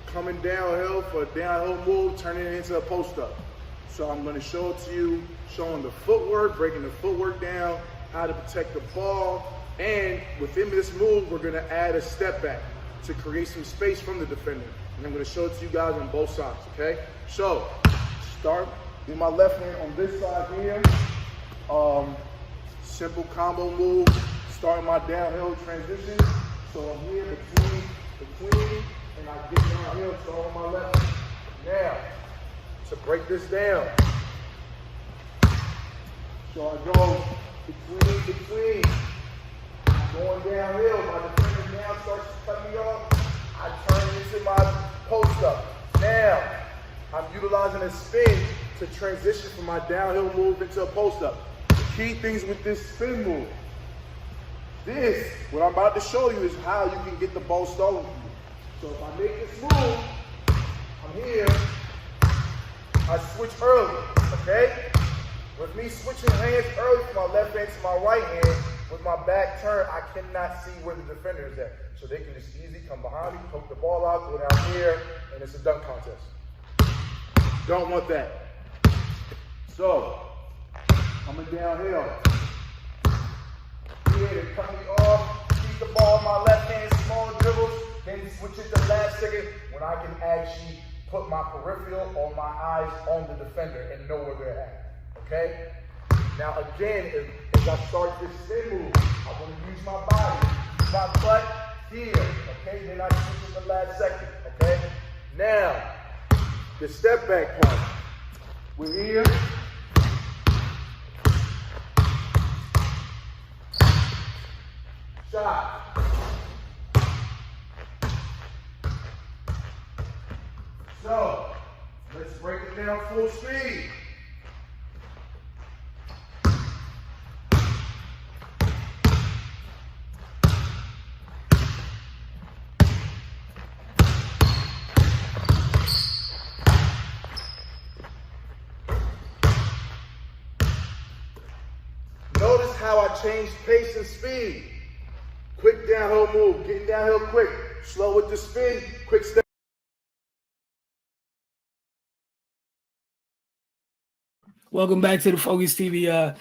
coming downhill for a downhill move, turning it into a post-up. So I'm going to show it to you, showing the footwork, breaking the footwork down, how to protect the ball, and within this move, we're going to add a step back to create some space from the defender. And I'm going to show it to you guys on both sides, okay? So, start with my left hand on this side here. Simple combo move, starting my downhill transition. So I'm here between, and I get downhill, so on my left. Now, to break this down, so I go between, going downhill, my defender now starts to cut me off, I turn into my post-up. Now, I'm utilizing a spin to transition from my downhill move into a post-up. The key things with this spin move, what I'm about to show you is how you can get the ball stolen from you. So if I make this move, I'm here, I switch early, okay? With me switching hands early from my left hand to my right hand, With my back turned, I cannot see where the defender is at. So they can just easily come behind me, poke the ball out, go down here, and it's a dunk contest. Don't want that. So, coming downhill. Here to cut me off, keep the ball in my left hand, small dribbles, then switch it the last second when I can actually put my peripheral or my eyes on the defender and know where they're at. Okay? Now again, if I start this spin move, I'm going to use my body, use my butt here. Okay? Then I switch it the last second. Okay? Now, the step back part. We're here. Shot. So, let's break it down full speed. Notice how I changed pace and speed. Quick downhill move, getting downhill quick. Slow with the spin, quick step. Welcome back to the Focus TV.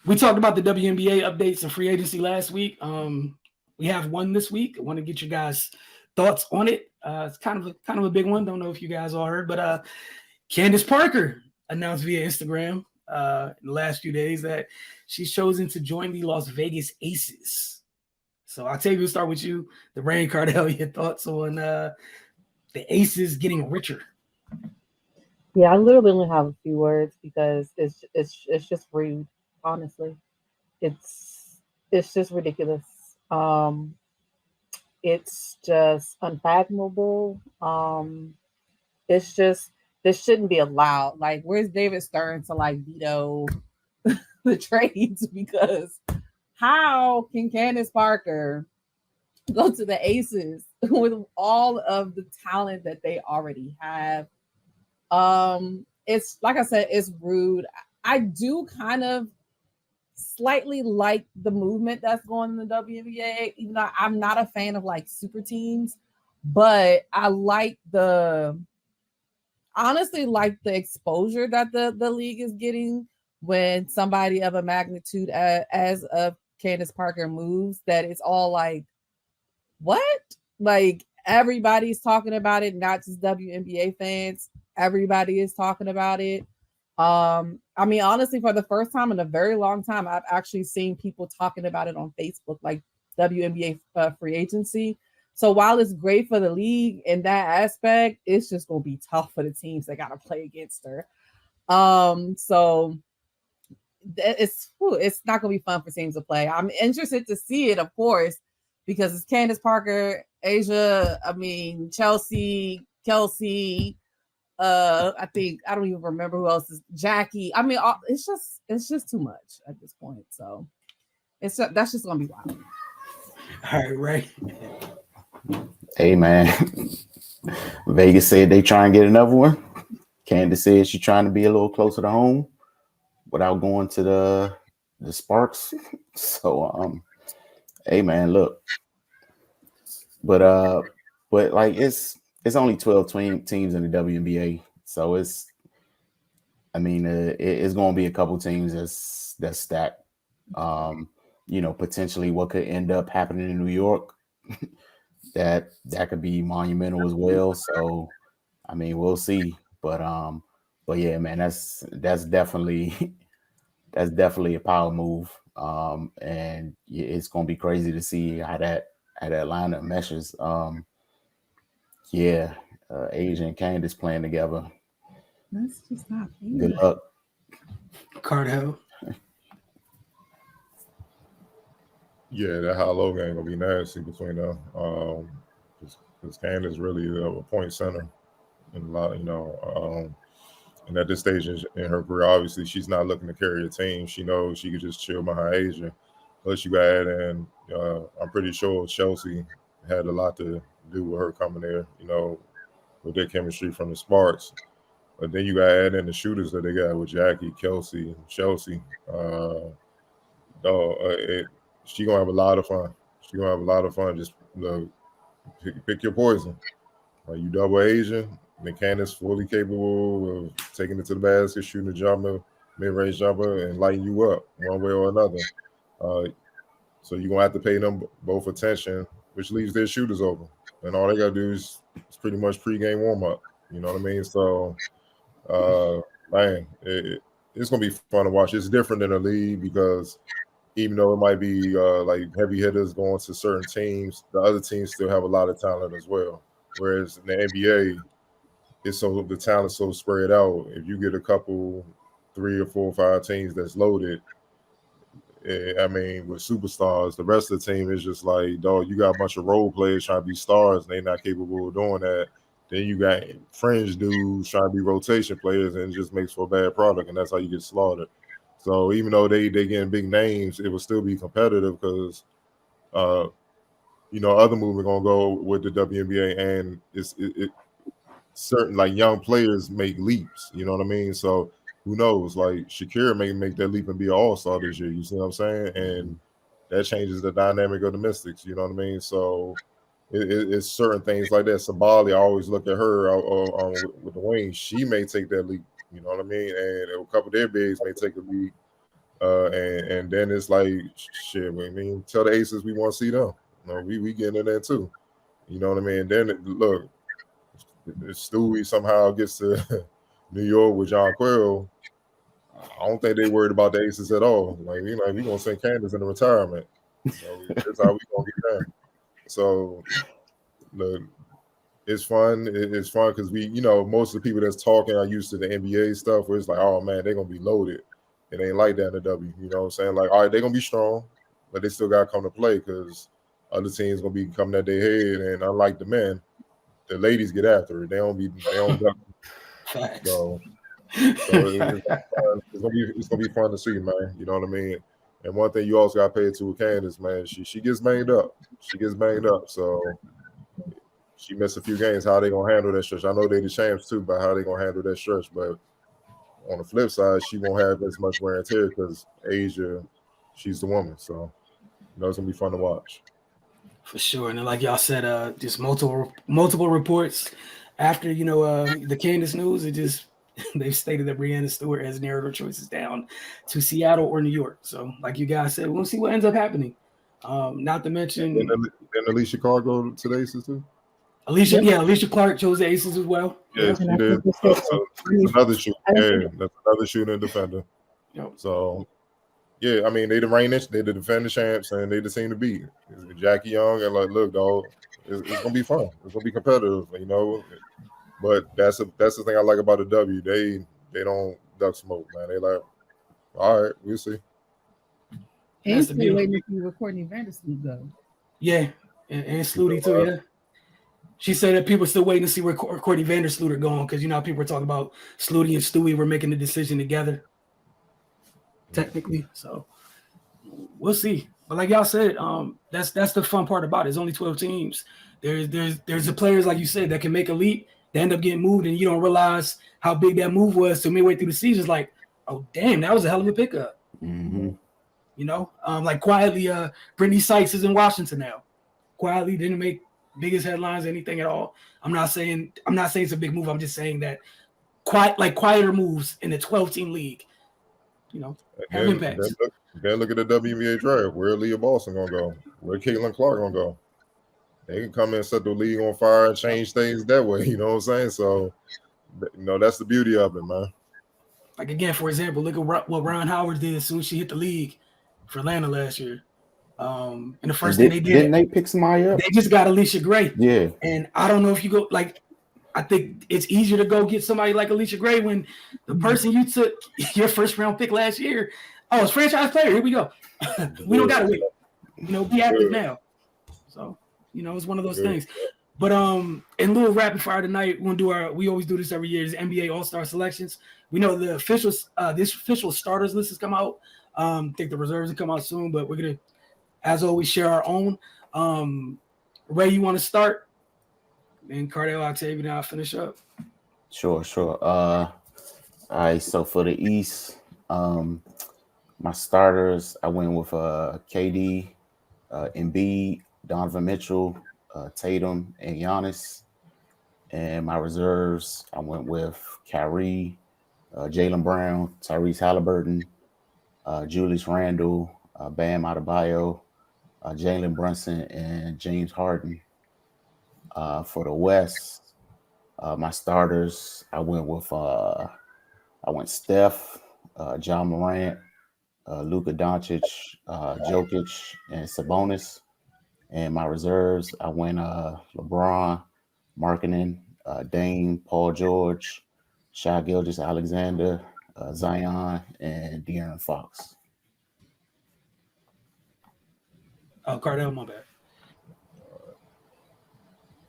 We talked about the WNBA updates and free agency last week. We have one this week. I want to get you guys' thoughts on it. It's kind of a big one. Don't know if you guys all heard, but Candace Parker announced via Instagram in the last few days that she's chosen to join the Las Vegas Aces. So Octavia, we'll start with you. The Rain Cardell, your thoughts on the Aces getting richer? Yeah, I literally only have a few words because it's just rude. Honestly, it's just ridiculous. It's just unfathomable. It's just this shouldn't be allowed. Like, where's David Stern to like veto the trades? Because how can Candace Parker go to the Aces with all of the talent that they already have? It's like I said, it's rude. I do kind of slightly like the movement that's going in the WNBA, even though I'm not a fan of like super teams, but I honestly like the exposure that the league is getting when somebody of a magnitude as of Candace Parker moves, that it's all like, what? Like, everybody's talking about it, not just WNBA fans. Everybody is talking about it. I mean, honestly, for the first time in a very long time, I've actually seen people talking about it on Facebook, like WNBA free agency. So while it's great for the league in that aspect, it's just going to be tough for the teams that got to play against her. So it's not going to be fun for teams to play. I'm interested to see it, of course, because it's Candace Parker, Asia, I mean, Chelsea, Kelsey, I think, I don't even remember who else is, Jackie. I mean, it's just too much at this point. So that's just going to be wild. All right, Ray. Hey, man. Vegas said they try and get another one. Candace said she's trying to be a little closer to home without going to the Sparks. So, hey, man, look. But like it's only 12 teams in the WNBA, so it's going to be a couple teams that's stacked. Potentially what could end up happening in New York, that could be monumental as well. So, I mean, we'll see. But yeah, man, that's definitely a power move. And it's going to be crazy to see how that lineup meshes. Asia and Candace playing together. That's just not fair. Good luck. Cardell. Yeah, that high-low game gonna be nasty between them. Because Candace really a point center, and a lot, and at this stage in her career, obviously she's not looking to carry a team. She knows she could just chill behind Asia. Plus, you got to add in. I'm pretty sure Chelsea had a lot to do with her coming there. With their chemistry from the Sparks. But then you got to add in the shooters that they got with Jackie, Kelsey, and Chelsea. she gonna have a lot of fun. Just pick your poison. Like, you double Asian, then Candace fully capable of taking it to the basket, shooting a jumper, mid-range jumper, and lighting you up one way or another. So you're gonna have to pay them both attention, which leaves their shooters open. And all they gotta do is pretty much pregame warm-up. You know what I mean? So man, it's gonna be fun to watch. It's different in the league because even though it might be like heavy hitters going to certain teams, the other teams still have a lot of talent as well. Whereas in the NBA, the talent's so spread out. If you get a couple, 3 or 4 or 5 teams that's loaded, I mean, with superstars, the rest of the team is just like, dog, you got a bunch of role players trying to be stars, and they're not capable of doing that. Then you got fringe dudes trying to be rotation players, and it just makes for a bad product, and that's how you get slaughtered. So even though they getting big names, it will still be competitive because, other movement gonna go with the WNBA, and it certain like young players make leaps. You know what I mean? So who knows? Like Shakira may make that leap and be an all-star this year. You see what I'm saying? And that changes the dynamic of the Mystics. You know what I mean? So it's certain things like that. Sabali, I always look at her with the wings. She may take that leap. You know what I mean? And a couple of their bigs may take a leap. And then it's like, shit, I mean, tell the Aces we want to see them. We getting in there too. You know what I mean? And then look, if Stewie somehow gets to New York with John Quill, I don't think they worried about the Aces at all. We gonna send Candace into retirement. So that's how we gonna get there. So look, it's fun. It's fun because most of the people that's talking are used to the NBA stuff where it's like, oh man, they're gonna be loaded. It ain't like that in the W. You know what I'm saying? Like, all right, they're gonna be strong, but they still gotta come to play because other teams gonna be coming at their head. And unlike the men, the ladies get after it. They don't duck. So it's gonna be fun to see, man. You know what I mean? And one thing you also got to pay to with Candace, man, she gets banged up. So she missed a few games. How they gonna handle that stretch? I know they the champs too, but how they gonna handle that stretch? But on the flip side, she won't have as much wear and tear because Asia, she's the woman. So it's gonna be fun to watch. For sure. And then, like y'all said, just multiple reports after the Candace news. They've stated that Breanna Stewart has narrowed her choices down to Seattle or New York. So, like you guys said, we'll see what ends up happening. Not to mention, and Alicia Clark go to the Aces too. Alicia Clark chose the Aces as well. Yeah, she did. Another shooter. Yeah, that's another shooter and defender. Yep. So, yeah, I mean, they the reigning, they the defending champs, and they the team to beat. Jackie Young and like, look, dog, it's gonna be fun. It's gonna be competitive, But that's the thing I like about the W. They don't duck smoke, man. They like, all right, we'll see. And still waiting to see where Courtney Vandersloot go. Yeah, and Sluty too. Yeah, she said that people are still waiting to see where Courtney Vandersloot are going because people are talking about Sluty and Stewie were making the decision together. Technically, so we'll see. But like y'all said, that's the fun part about it. It's only 12 teams. There's the players like you said that can make a leap. They end up getting moved, and you don't realize how big that move was till midway through the season. It's like, oh damn, that was a hell of a pickup. Mm-hmm. Like quietly, Brittany Sykes is in Washington now. Quietly didn't make biggest headlines, anything at all. I'm not saying it's a big move. I'm just saying that quieter moves in the 12-team league. Have impacts. Then look at the WNBA draft. Where Leah Boston gonna go? Where Caitlin Clark gonna go? They can come in and set the league on fire and change things that way. You know what I'm saying? So, that's the beauty of it, man. Like again, for example, look at what Ron Howard did as soon as she hit the league for Atlanta last year. And the first thing they did, didn't they pick somebody up? They just got Alicia Gray. Yeah. And I don't know if you go I think it's easier to go get somebody like Alicia Gray when the person you took your first round pick last year, it's franchise player. Here we go. We don't gotta wait. Be active now. So, it's one of those things. But in lieu of rapid fire tonight, we always do this every year, is NBA All-Star selections. We know the officials, this official starters list has come out. I think the reserves will come out soon, but we're gonna, as always, share our own. Ray, you want to start? And Cardell, Octavia, and I'll finish up. Sure. All right, so for the East, my starters, I went with KD, Embiid, Donovan Mitchell, Tatum, and Giannis. And my reserves, I went with Kyrie, Jaylen Brown, Tyrese Halliburton, Julius Randle, Bam Adebayo, Jalen Brunson, and James Harden. For the West, my starters, I went Steph, John Morant, Luka Doncic, Jokic, and Sabonis. And my reserves, I went LeBron, Markkinen, Dame, Paul George, Shai Gilgeous-Alexander, Zion, and De'Aaron Fox. Oh, Cardell, my bad.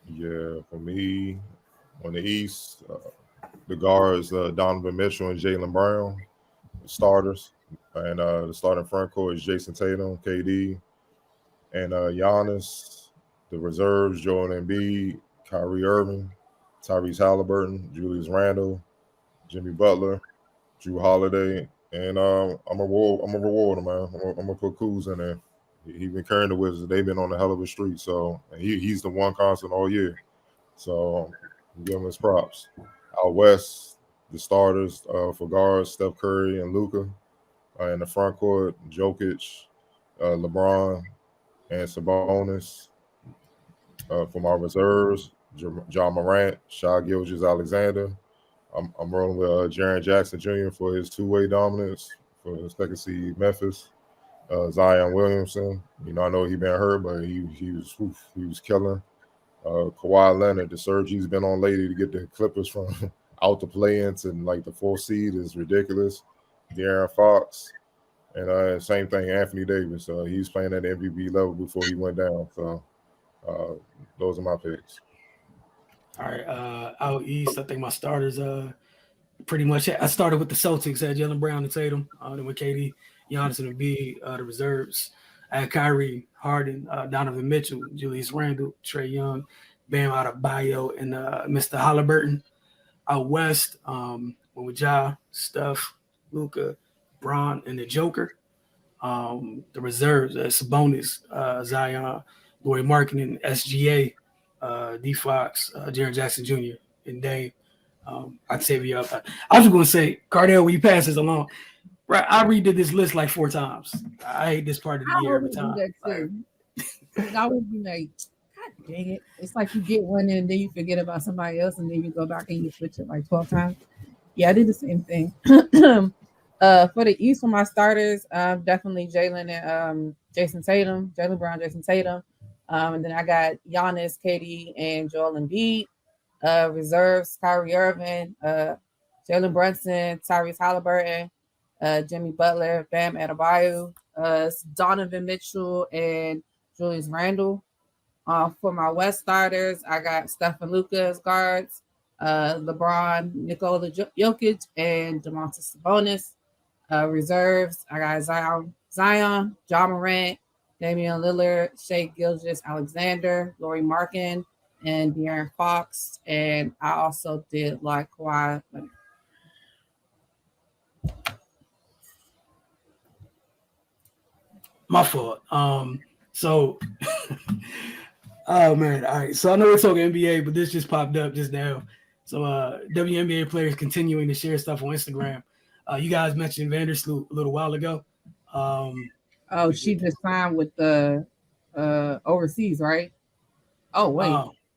Yeah, for me, on the East, the guards, Donovan Mitchell and Jaylen Brown, the starters. And the starting front court is Jason Tatum, KD, and Giannis. The reserves, Joel Embiid, Kyrie Irving, Tyrese Halliburton, Julius Randle, Jimmy Butler, Drew Holiday, and I'm a reward him, man. I'm gonna put Kuz in there. He been carrying the Wizards. They've been on a hell of a streak, so and he's the one constant all year. So give him his props. Out west, the starters for guards, Steph Curry and Luka. In the front court, Jokic, LeBron, and Sabonis. For my reserves, John Morant, Shai Gilgeous-Alexander. I'm rolling with Jaren Jackson Jr. for his two-way dominance for his legacy Memphis. Zion Williamson, I know he been hurt, but he was killing. Kawhi Leonard, the surge he's been on lately to get the Clippers from out to play into like the 4th seed is ridiculous. De'Aaron Fox, and same thing, Anthony Davis. He's playing at the MVP level before he went down. So those are my picks. All right, out east, I think my starters pretty much. I started with the Celtics, had Jaylen Brown and Tatum, then with KD, Giannis and Embiid, the reserves. I had Kyrie, Harden, Donovan Mitchell, Julius Randle, Trae Young, Bam Adebayo, and Mr. Halliburton. Out west, went with Ja, Steph, Luka, Bron, and the Joker. The reserves, Sabonis, Zion, Lauri Markkinen, SGA, D Fox, Jaren Jackson Jr., and Dame. I'd save you up. I was going to say, Cardell, when you pass this along, right? I redid this list like 4 times. I hate this part of the year every time. I would be like, God dang it. It's like you get one and then you forget about somebody else and then you go back and you switch it like 12 times. Yeah, I did the same thing. For the East, for my starters, definitely Jaylen and Jaylen Brown, Jason Tatum. And then I got Giannis, KD, and Joel Embiid. Reserves, Kyrie Irving, Jalen Brunson, Tyrese Halliburton, Jimmy Butler, Bam Adebayo, Donovan Mitchell, and Julius Randle. For my West starters, I got Steph and Luka as guards, LeBron, Nikola Jokic, and Domantas Sabonis. Reserves, I got Zion, John Morant, Damian Lillard, Shai Gilgeous-Alexander, Lauri Markkinen, and De'Aaron Fox. And I also did like Kawhi Leonard. My fault. So, oh man, all right. So I know we're talking NBA, but this just popped up just now. So, WNBA players continuing to share stuff on Instagram. You guys mentioned Vandersloot a little while ago. She just signed with the overseas, right? Oh wait,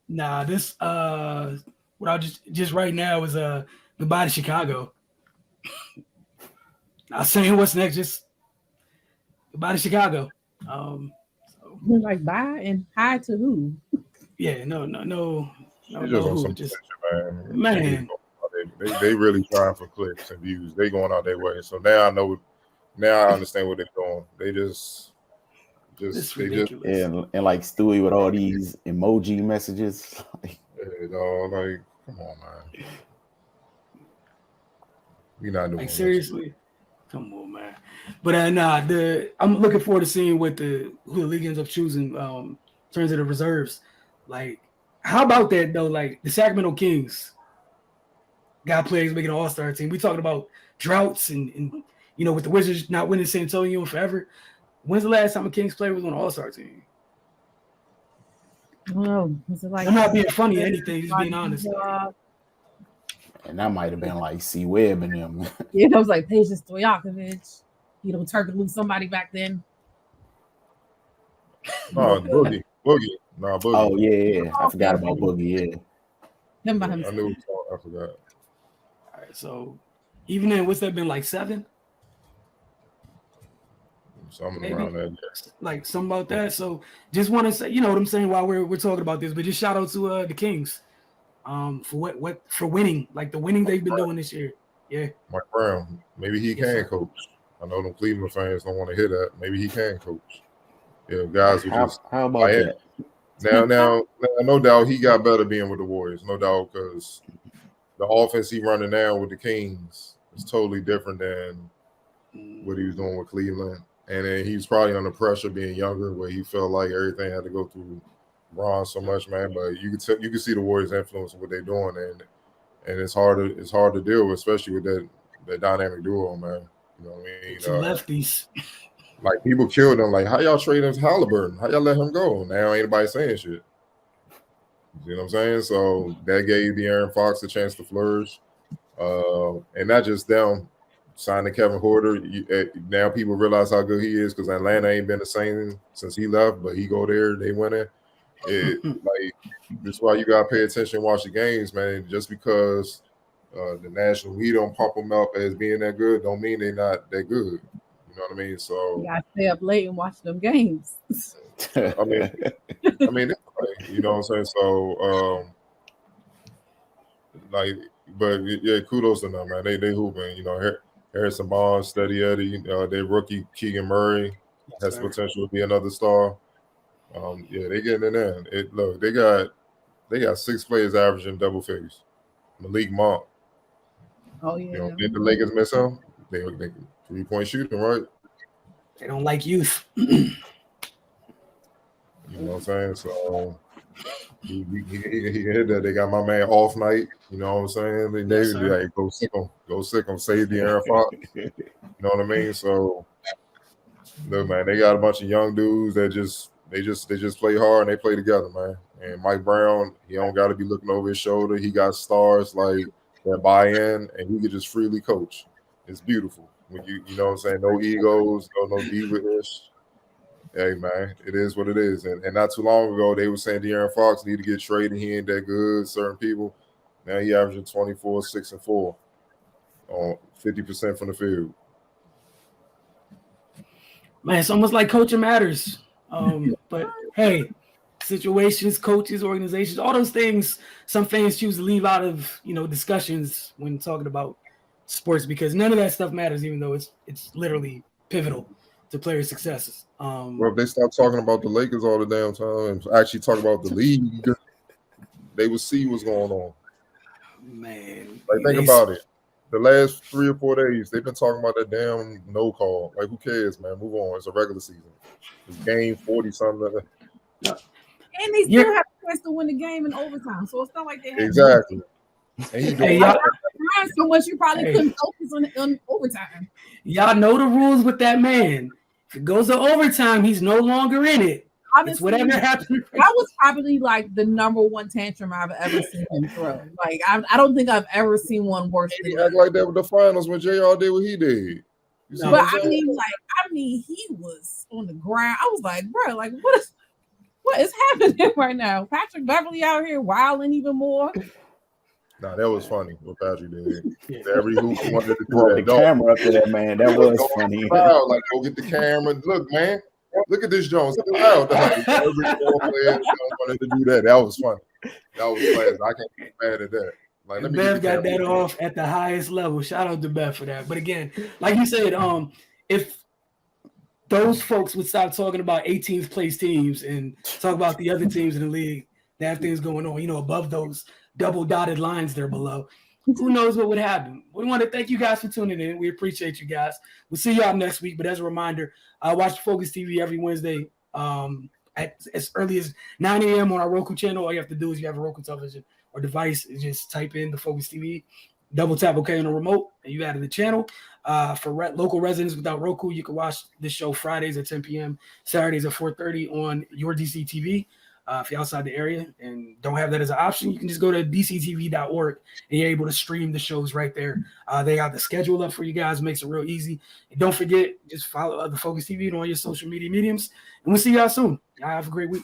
nah. This what I just right now is goodbye to Chicago. Not saying what's next, just goodbye to Chicago. Like bye and hi to who? Yeah, no. Just on some just man. They really trying for clicks and views. They going out their way. So now I know. Now I understand what they're doing. They just and like Stewie with all these emoji messages. like, come on, man. We're not doing like seriously. Come on, man. But I'm looking forward to seeing who the league ends up choosing in terms of the reserves. Like, how about that though? Like the Sacramento Kings got players making an all-star team. We talking about droughts and with the Wizards not winning San Antonio forever. When's the last time a Kings player was on an All-Star team? I don't know. Is it like I'm not being funny or anything, just being honest. And that might have been like C. Webb and them. Yeah, that was like Peja Stojakovic. Turkoglu somebody back then. No, Boogie. Nah, Boogie. Oh yeah. I forgot about Boogie. Yeah. Him by I himself. knew. I forgot. All right, so even then, what's that been like 7? Something Maybe. around that. Like something about that. So just want to say, you know what I'm saying, while we're talking about this, but just shout out to the Kings, for winning, like the winning they've been doing this year. Yeah, Mike Brown, maybe he can coach. I know them Cleveland fans don't want to hear that. Maybe he can coach. Yeah, guys would just How about that? now, no doubt he got better being with the Warriors, no doubt, because the offense he running now with the Kings is totally different than what he was doing with Cleveland. And then he was probably under pressure being younger, where he felt like everything had to go through Ron so much, man. But you can see the Warriors' influence in what they're doing, and it's hard to deal with, especially with that dynamic duo, man. You know what I mean? Two lefties. Like people killed him. Like, how y'all trade him to Halliburton? How y'all let him go? Now ain't nobody saying shit. You know what I'm saying? So that gave De'Aaron Fox a chance to flourish, and not just them. Signing Kevin Huerter, now people realize how good he is, because Atlanta ain't been the same since he left. But he go there, they winning. Like, that's why you gotta pay attention and watch the games, man. Just because the national media don't pump them up as being that good, don't mean they're not that good. You know what I mean? So You gotta stay up late and watch them games. I mean, you know what I'm saying? So, but yeah, kudos to them, man. They hooping. You know, Harrison Barnes, Steady Eddie, their rookie Keegan Murray has potential to be another star. Yeah, they getting it in. Look, they got 6 players averaging double figures. Malik Monk. Oh yeah. You know, did the Lakers miss him? They 3-point shooting, right? They don't like youth. You know what I'm saying? So he hit that. They got my man off night. You know what I'm saying? They like go sick him, save De'Aaron Fox. You know what I mean? So look, man, they got a bunch of young dudes that just play hard and they play together, man. And Mike Brown, he don't got to be looking over his shoulder. He got stars like that buy in, and he could just freely coach. It's beautiful. When you know what I'm saying? No egos, no diva-ish. Hey, man, it is what it is. And not too long ago, they were saying De'Aaron Fox need to get traded. He ain't that good. Certain people. Now he averaging 24, 6, and 4 on 50% from the field. Man, it's almost like coaching matters. But hey, situations, coaches, organizations, all those things, some fans choose to leave out of, discussions when talking about sports, because none of that stuff matters, even though it's literally pivotal to players' successes. Well, if they stop talking about the Lakers all the damn time and actually talk about the league, they would see what's going on. Man, like, think about it. The last 3 or 4 days, they've been talking about that damn no call. Like, who cares, man? Move on. It's a regular season. It's game 40-something. And they still have a chance to win the game in overtime, so it's not like they have exactly. And he doing so much you probably couldn't focus on overtime. Y'all know the rules with that man. If it goes to overtime, he's no longer in it. Honestly, it's whatever happened. That was probably like the number one tantrum I've ever seen him throw. Like, I don't think I've ever seen one worse. He act like that with the finals when JR did what he did. But I mean, he was on the ground. I was like, bro, like what is happening right now? Patrick Beverly out here wilding even more. Nah, that was funny what Patrick did. Every hoop wanted to do brought that. The camera up to that man. That was funny. Like, go get the camera. Look, man. Look at this Jones. Every ball player wanted to do that. That was funny. That was class. I can't get mad at that. Like, let me Bev got that off at the highest level. Shout out to Bev for that. But again, like you said, if those folks would stop talking about 18th place teams and talk about the other teams in the league that have things going on, above those double dotted lines there below, who knows what would happen. We want to thank you guys for tuning in. We appreciate you guys. We'll see y'all next week. But as a reminder, watch Focus TV every Wednesday at as early as 9 a.m. on our Roku channel. All you have to do is you have a Roku television or device, just type in the Focus TV. double tap OK on the remote, and you added the channel. For local residents without Roku, you can watch this show Fridays at 10 p.m., Saturdays at 4:30 on your DC TV. If you're outside the area and don't have that as an option, you can just go to dctv.org and you're able to stream the shows right there. They got the schedule up for you guys, makes it real easy. And don't forget, just follow the Focus TV on all your social media mediums. And we'll see y'all soon. Y'all have a great week.